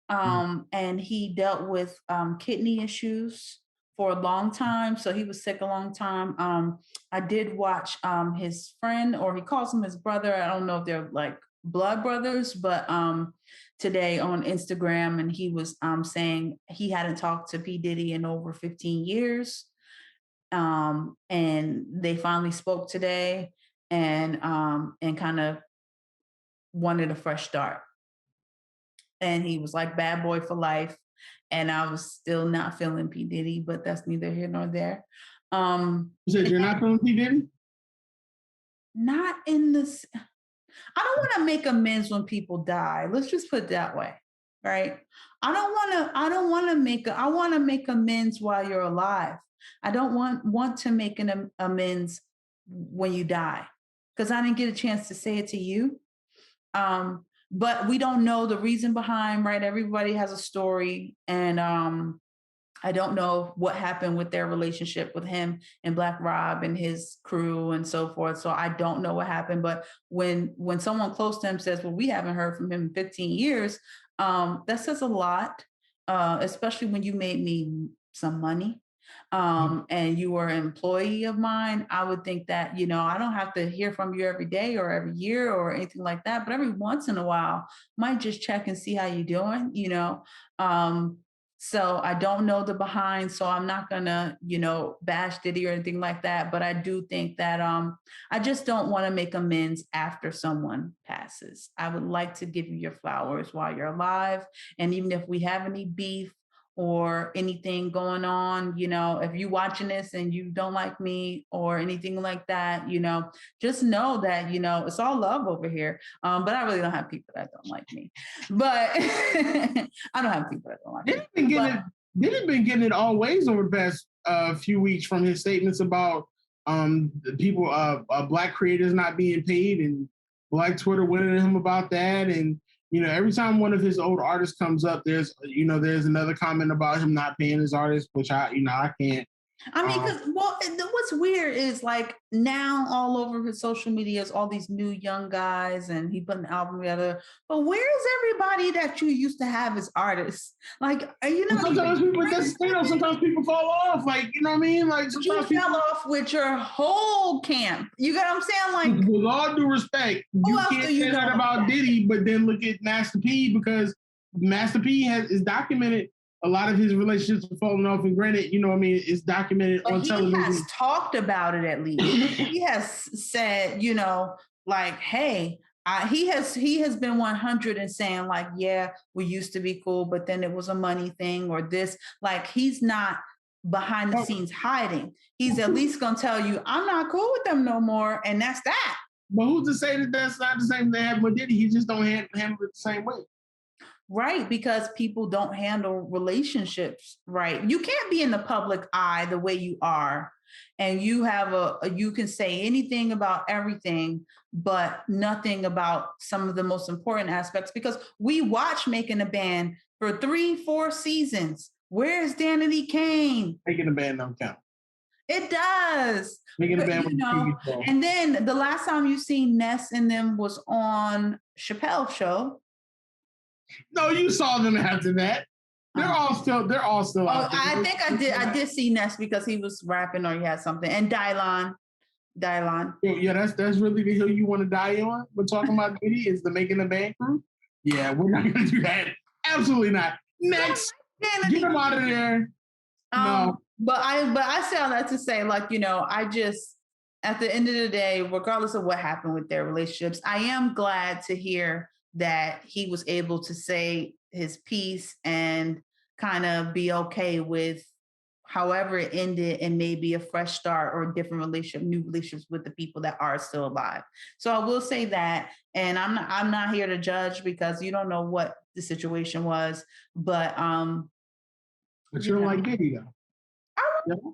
And he dealt with kidney issues for a long time. So he was sick a long time. I did watch his friend, or he calls him his brother. I don't know if they're like blood brothers, but today on Instagram, and he was saying he hadn't talked to P. Diddy in over 15 years. And they finally spoke today and kind of wanted a fresh start. And he was like bad boy for life. And I was still not feeling P. Diddy, but that's neither here nor there. You said you're not feeling P. Diddy? Not in this. I don't want to make amends when people die. Let's just put it that way. Right. I want to make amends while you're alive. I don't want to make an amends when you die, because I didn't get a chance to say it to you. But we don't know the reason behind, right? Everybody has a story. And I don't know what happened with their relationship with him and Black Rob and his crew and so forth. So I don't know what happened. But when someone close to him says, well, we haven't heard from him in 15 years, that says a lot, especially when you made me some money. And you were an employee of mine. I would think that, I don't have to hear from you every day or every year or anything like that, but every once in a while, might just check and see how you're doing, So I don't know the behind. So I'm not gonna, bash Diddy or anything like that. But I do think that I just don't want to make amends after someone passes. I would like to give you your flowers while you're alive. And even if we have any beef or anything going on, if you watching this and you don't like me or anything like that, just know that, it's all love over here. But I really don't have people that don't like me. But I don't have people that don't like Diddy me. been getting But it. Diddy been getting it all ways over the past few weeks from his statements about people, black creators not being paid, and Black Twitter winning him about that. And every time one of his old artists comes up, there's another comment about him not paying his artists, which I can't. I mean, because what's weird is like now all over his social media is all these new young guys, and he put an album together. But where's everybody that you used to have as artists? Like, are you not? Sometimes sometimes people fall off. Like, you know what I mean? Like, sometimes you fell off with your whole camp. You get what I'm saying? Like, with all due respect, you can't say that about Diddy, but then look at Master P, because Master P is documented. A lot of his relationships are falling off, and granted, it's documented on television. He has talked about it at least. He has said, like, hey, he has been 100 and saying like, yeah, we used to be cool, but then it was a money thing or this. Like, he's not behind the scenes hiding. He's at least gonna tell you, I'm not cool with them no more, and that's that. But who's to say that that's not the same thing happened with Diddy? He just don't handle it the same way. Right, because people don't handle relationships right. You can't be in the public eye the way you are, and you have you can say anything about everything, but nothing about some of the most important aspects. Because we watch Making a Band for 3-4 seasons. Where's Danity Kane? Making a Band don't count. It does. Making a Band, and then the last time you seen Ness and them was on Chappelle's show. No, you saw them after that. They're all still out there. I think I did see Ness because he was rapping or he had something. And Dylon. Yeah, that's really the hill you want to die on. We're talking about Diddy is the Making a Band crew. Yeah, we're not gonna do that. Absolutely not. Next. Get him out of there. No. But I say all that to say, like, I just, at the end of the day, regardless of what happened with their relationships, I am glad to hear that he was able to say his piece and kind of be okay with however it ended, and maybe a fresh start or a different relationship, new relationships with the people that are still alive. So I will say that, and I'm not here to judge because you don't know what the situation was, but you don't like Diddy though.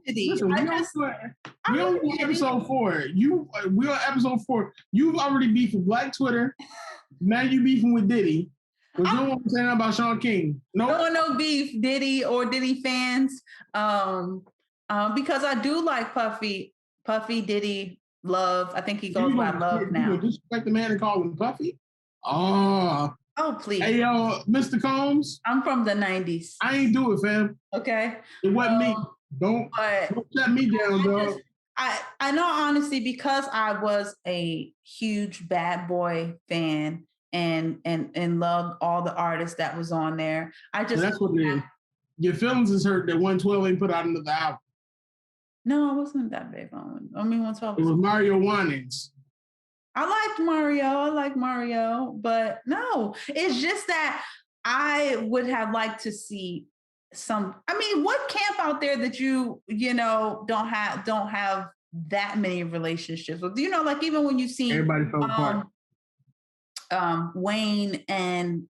Listen, we on episode 4. We're on episode 4. You've already beefed with Black Twitter. Now you beefing with Diddy. But you don't want to say nothing about Sean King. No beef, Diddy or Diddy fans. Because I do like Puffy, Diddy, Love. I think he goes by Love now. You disrespect the man and call him Puffy? Oh, please. Hey, Mr. Combs. I'm from the 90s. I ain't do it, fam. Okay. It wasn't me. Don't shut me down, dog. I know, honestly, because I was a huge Bad Boy fan and loved all the artists that was on there. That's what it is. Your feelings is hurt that 112 ain't put out another album. No, I wasn't that big on. 112. It was Mario Winans. I like Mario, but no, it's just that I would have liked to see what camp out there that don't have that many relationships with, like even when you see everybody fell apart. Wayne and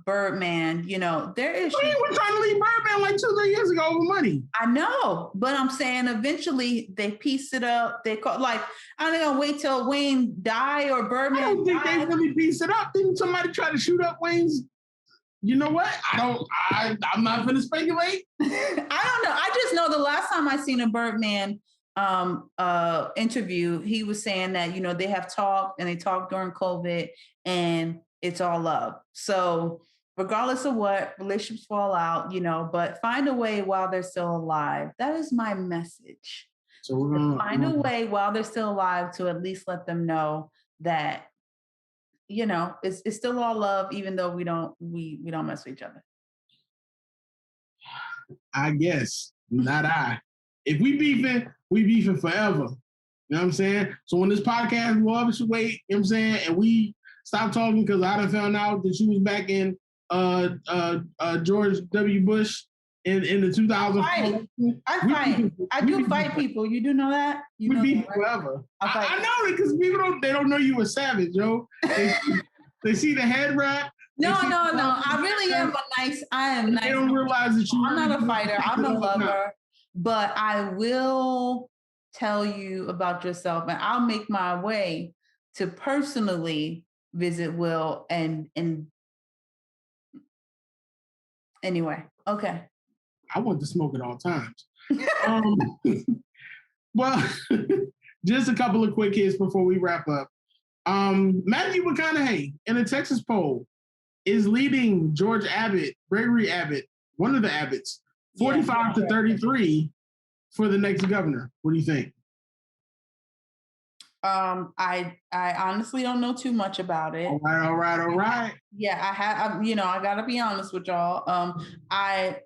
Birdman, there is. Wayne was trying to leave Birdman like 2-3 years ago over money. I know, but I'm saying eventually they pieced it up. They call I'm not gonna wait till Wayne die or Birdman. I don't think they really pieced it up. Didn't somebody try to shoot up Wayne's? You know what? I'm not gonna speculate. I don't know. I just know the last time I seen a Birdman interview, he was saying that they have talked and they talked during COVID and it's all love. So regardless of what, relationships fall out, but find a way while they're still alive. That is my message. So we're gonna find a way while they're still alive to at least let them know that it's still all love, even though we don't mess with each other. I guess. Not I. If we beefing forever. You know what I'm saying? So when this podcast will obviously wait, you know what I'm saying, and we stop talking because I done found out that you was back in George W. Bush in the 2000s. I fight. I do fight people. You do know that? You we know beef that, right? forever. I know it because people don't know you a savage, yo. They see the head wrap. No. I really am I am nice. They don't realize that I'm not a fighter. I'm a lover. But I will tell you about yourself, and I'll make my way to personally visit Will and anyway. Okay. I want to smoke at all times. Well, just a couple of quick hits before we wrap up. Matthew McConaughey in a Texas poll is leading Gregory Abbott, one of the Abbotts, 45 to 33 for the next governor. What do you think? I honestly don't know too much about it. All right. Yeah, I gotta be honest with y'all. I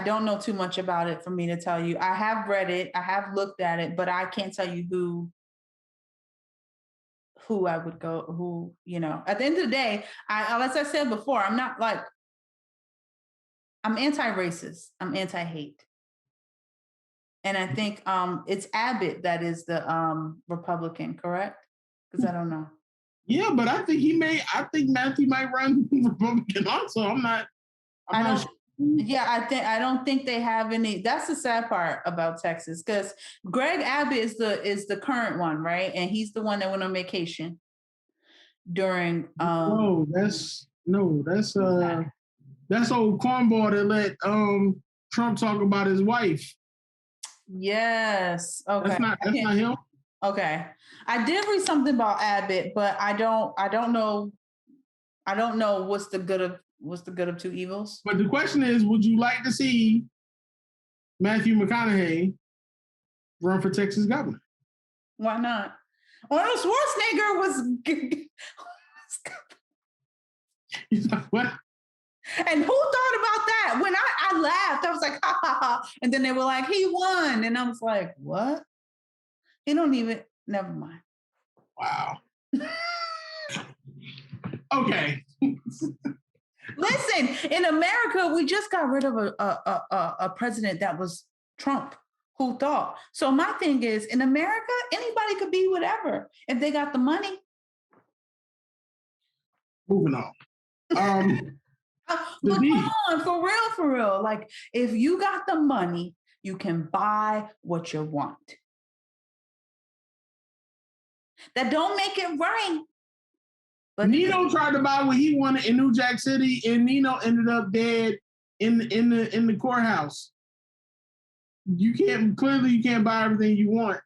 don't know too much about it for me to tell you. I have read it, I have looked at it, but I can't tell you who I would go, at the end of the day, as I said before, I'm not like, I'm anti-racist, I'm anti-hate. And I think it's Abbott that is the Republican, correct? Because I don't know. Yeah, but I think Matthew might run Republican also. I don't think they have any. That's the sad part about Texas, because Greg Abbott is the current one, right? And he's the one that went on vacation during. That's old cornball that let Trump talk about his wife. Yes. Okay. That's not him. Okay. I did read something about Abbott, but I don't know what's the good of two evils. But the question is, would you like to see Matthew McConaughey run for Texas governor? Why not? Arnold Schwarzenegger was what? And who thought about that? When I laughed, I was like, ha ha ha. And then they were like, he won. And I was like, what? He don't even, never mind. Wow. Okay. Listen, in America, we just got rid of a president that was Trump. Who thought? So my thing is, in America, anybody could be whatever if they got the money. Moving on. But come on, for real. Like, if you got the money, you can buy what you want. That don't make it right. But Nino tried to buy what he wanted in New Jack City, and Nino ended up dead in the courthouse. You can't buy everything you want.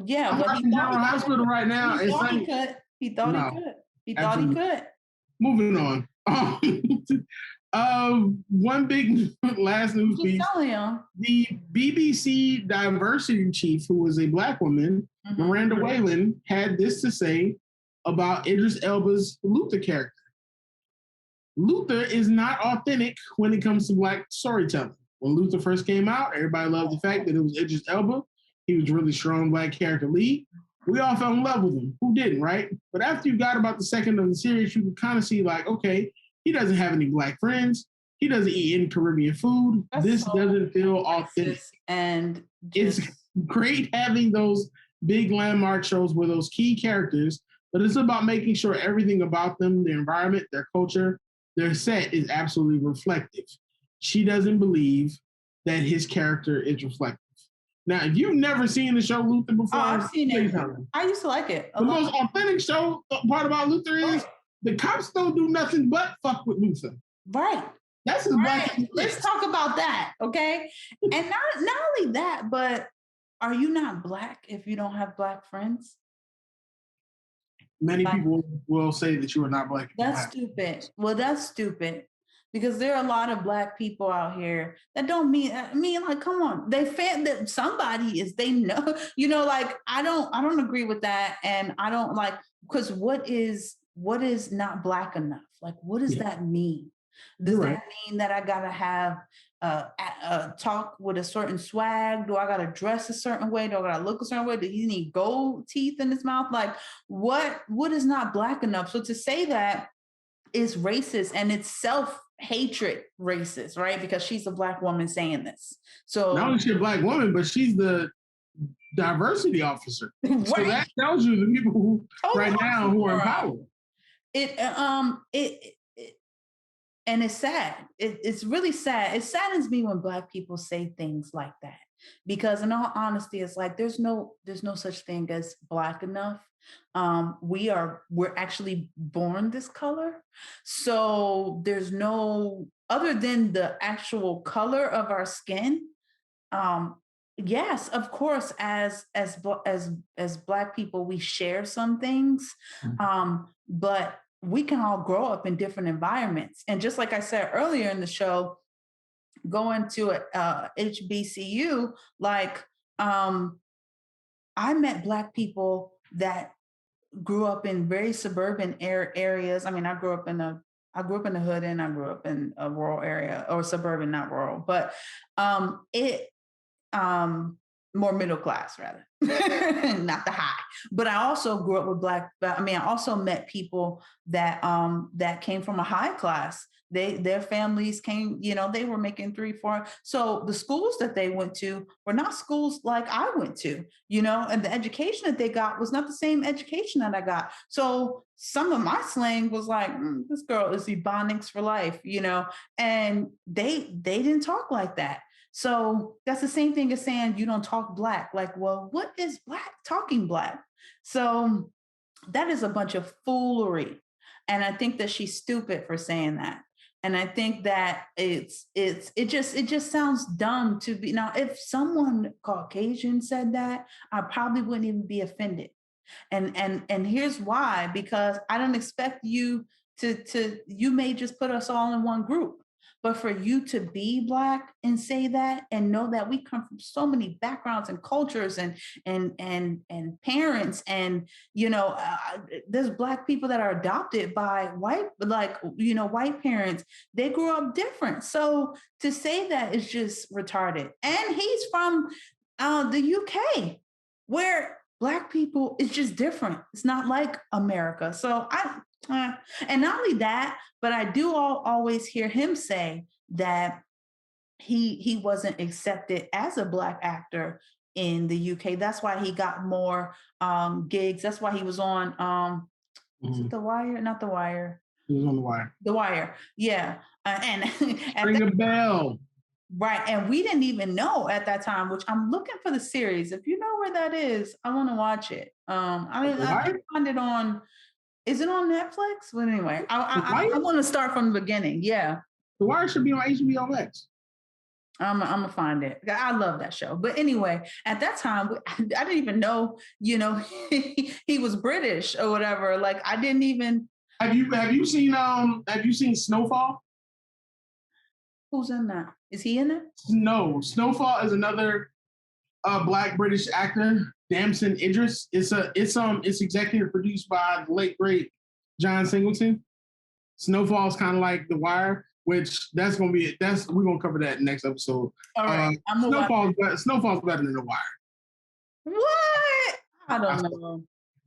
Yeah, I'm but in General Hospital right now. He thought he could. He thought he could. Moving on. One big last news piece. The BBC diversity chief, who was a Black woman, Miranda Whalen, had this to say about Idris Elba's Luther character. Luther is not authentic when it comes to Black storytelling. When Luther first came out, everybody loved the fact that it was Idris Elba. He was a really strong Black character lead. We all fell in love with him. Who didn't, right? But after you got about the second of the series, you could kind of see like, okay, he doesn't have any Black friends. He doesn't eat any Caribbean food. This doesn't feel authentic. And it's great having those big landmark shows with those key characters, but it's about making sure everything about them, their environment, their culture, their set is absolutely reflective. She doesn't believe that his character is reflective. Now, if you've never seen the show Luther before, I've seen it. I used to like it. The most authentic show part about Luther is the cops don't do nothing but fuck with Luther. Right. That's his Black. Let's talk about that, okay? And not only that, but are you not Black if you don't have Black friends? Many people will say that you are not Black. That's stupid. Well, that's stupid. Because there are a lot of Black people out here that don't like, come on, they fan that somebody is, they know, like, I don't agree with that. And I don't like, because what is what is not Black enough? Like, what does that mean? Does that mean that I gotta have talk with a certain swag? Do I gotta dress a certain way? Do I gotta look a certain way? Do he need gold teeth in his mouth? Like, what is not Black enough? So to say that is racist, and it's self-hatred racist, right? Because she's a Black woman saying this. So not only is she a Black woman, but she's the diversity officer. Right. So that tells you the people who right now who are in power. And it's sad. It's really sad. It saddens me when Black people say things like that, because in all honesty, it's like there's no such thing as Black enough. We're actually born this color, so there's no other than the actual color of our skin. Yes, of course, as Black people, we share some things, but we can all grow up in different environments. And just like I said earlier in the show, going to a HBCU, like I met Black people that grew up in very suburban areas. I mean, I grew up in the hood, and I grew up in a rural area, or suburban, not rural, but more middle class rather, not the high. But I also grew up with I also met people that that came from a high class. Their families came, they were making 3, 4. So the schools that they went to were not schools like I went to, and the education that they got was not the same education that I got. So some of my slang was like, this girl is Ebonics for life, and they didn't talk like that. So that's the same thing as saying you don't talk Black. Like, well, what is Black talking Black? So that is a bunch of foolery. And I think that she's stupid for saying that. And I think that it just sounds dumb to be. Now, if someone Caucasian said that, I probably wouldn't even be offended. And here's why: because I don't expect you you may just put us all in one group. But for you to be Black and say that, and know that we come from so many backgrounds and cultures and parents, and there's Black people that are adopted by white parents. They grew up different. So to say that is just retarded. And he's from the UK, where Black people is just different. It's not like America. So and not only that, but I do always hear him say that he wasn't accepted as a Black actor in the UK. That's why he got more gigs. That's why he was on is it The Wire? Not The Wire. He was on The Wire. The Wire, yeah. And ring a bell. Right. And we didn't even know at that time, which I'm looking for the series. If you know where that is, I want to watch it. I can find it on. Is it on Netflix? But anyway, I want to start from the beginning. Yeah. The Wire should be on HBO Max. I'm gonna find it. I love that show. But anyway, at that time, I didn't even know, he was British or whatever. Like, I didn't even. Have you seen Snowfall? Who's in that? Is he in it? No, Snowfall is another Black British actor, Damson Idris. It's executive produced by the late great John Singleton. Snowfall is kind of like The Wire, which we're gonna cover that next episode. All right, Snowfall's better than The Wire. What? I don't know.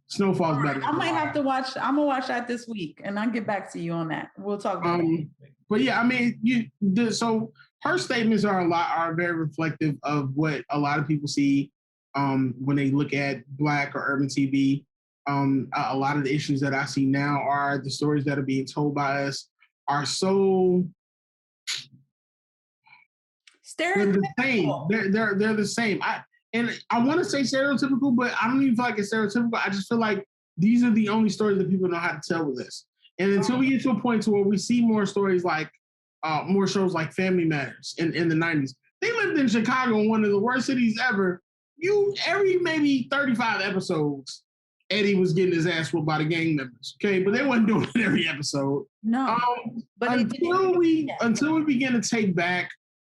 Snowfall's better. I might have to watch. I'm gonna watch that this week, and I'll get back to you on that. We'll talk about it. But yeah, I mean, so her statements are very reflective of what a lot of people see when they look at Black or urban TV. A lot of the issues that I see now are the stories that are being told by us are so stereotypical. They're the same. They're the same. I want to say stereotypical, but I don't even feel like it's stereotypical. I just feel like these are the only stories that people know how to tell with this. And until we get to a point to where we see more stories like more shows like Family Matters in the 90s. They lived in Chicago, one of the worst cities ever. Every maybe 35 episodes, Eddie was getting his ass whooped by the gang members. Okay, but they wasn't doing it every episode. No. But until we begin to take back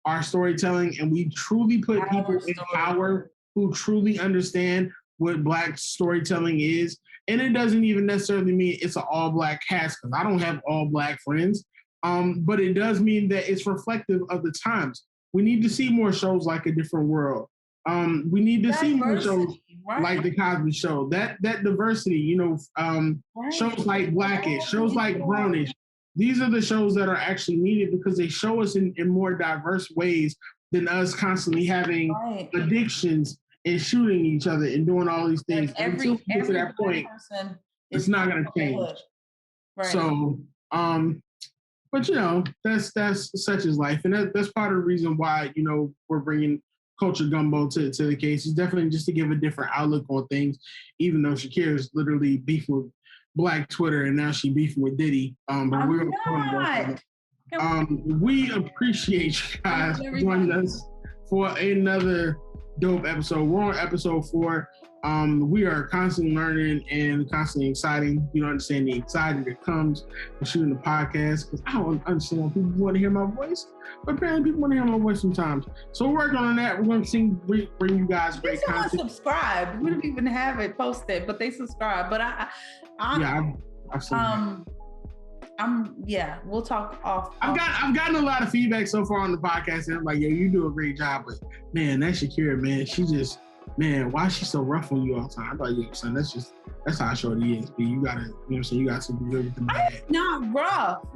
our storytelling and we truly put people in power who truly understand what Black storytelling is, And it doesn't even necessarily mean it's an all black cast because I don't have all black friends. But it does mean that it's reflective of the times. We need to see more shows like A Different World. We need to see more shows like The Cosby Show. That diversity, shows like Blackish, shows like Brownish. These are the shows that are actually needed because they show us in more diverse ways than us constantly having addictions and shooting each other and doing all these things. Like every to that point, it's not going to change. Right. So, but that's such is life, and that's part of the reason why we're bringing Culture Gumbo to the case. It's definitely just to give a different outlook on things, even though Shakira's literally beefing with Black Twitter and now she beefing with Diddy. But we're going to we appreciate you guys joining us for another dope episode. We're on episode 4. We are constantly learning and constantly exciting. You don't understand the anxiety that comes with shooting the podcast because I don't understand why people want to hear my voice, but apparently people want to hear my voice sometimes. So we're working on that. We're going to bring you guys great content. Someone subscribe. We don't even have it posted, but they subscribe. But I've seen that. We'll talk off. I've gotten a lot of feedback so far on the podcast, and I'm like, yo, you do a great job, but man, that Shakira, man, she just. Man, why is she so rough on you all the time? I'm like, yeah, son, that's how Shorty is. But you gotta, you got to be good with the man. Not rough.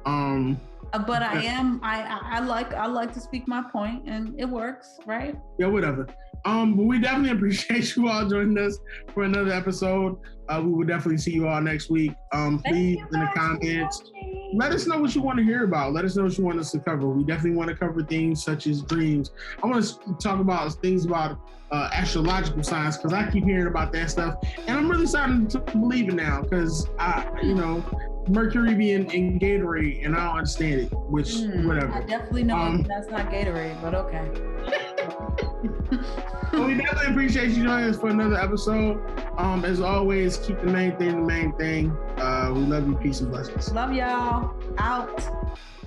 But I am. I like to speak my point, and it works, right? Yeah, whatever. But we definitely appreciate you all joining us for another episode. We will definitely see you all next week. Please in the comments, let us know what you want to hear about. Let us know what you want us to cover. We definitely want to cover things such as dreams. I want to talk about things about astrological science because I keep hearing about that stuff, and I'm really starting to believe it now because Mercury being in Gatorade, and I don't understand it. Which whatever. I definitely know that's not Gatorade, but okay. Well, we definitely appreciate you joining us for another episode. As always, keep the main thing the main thing. We love you. Peace and blessings. Love y'all. Out.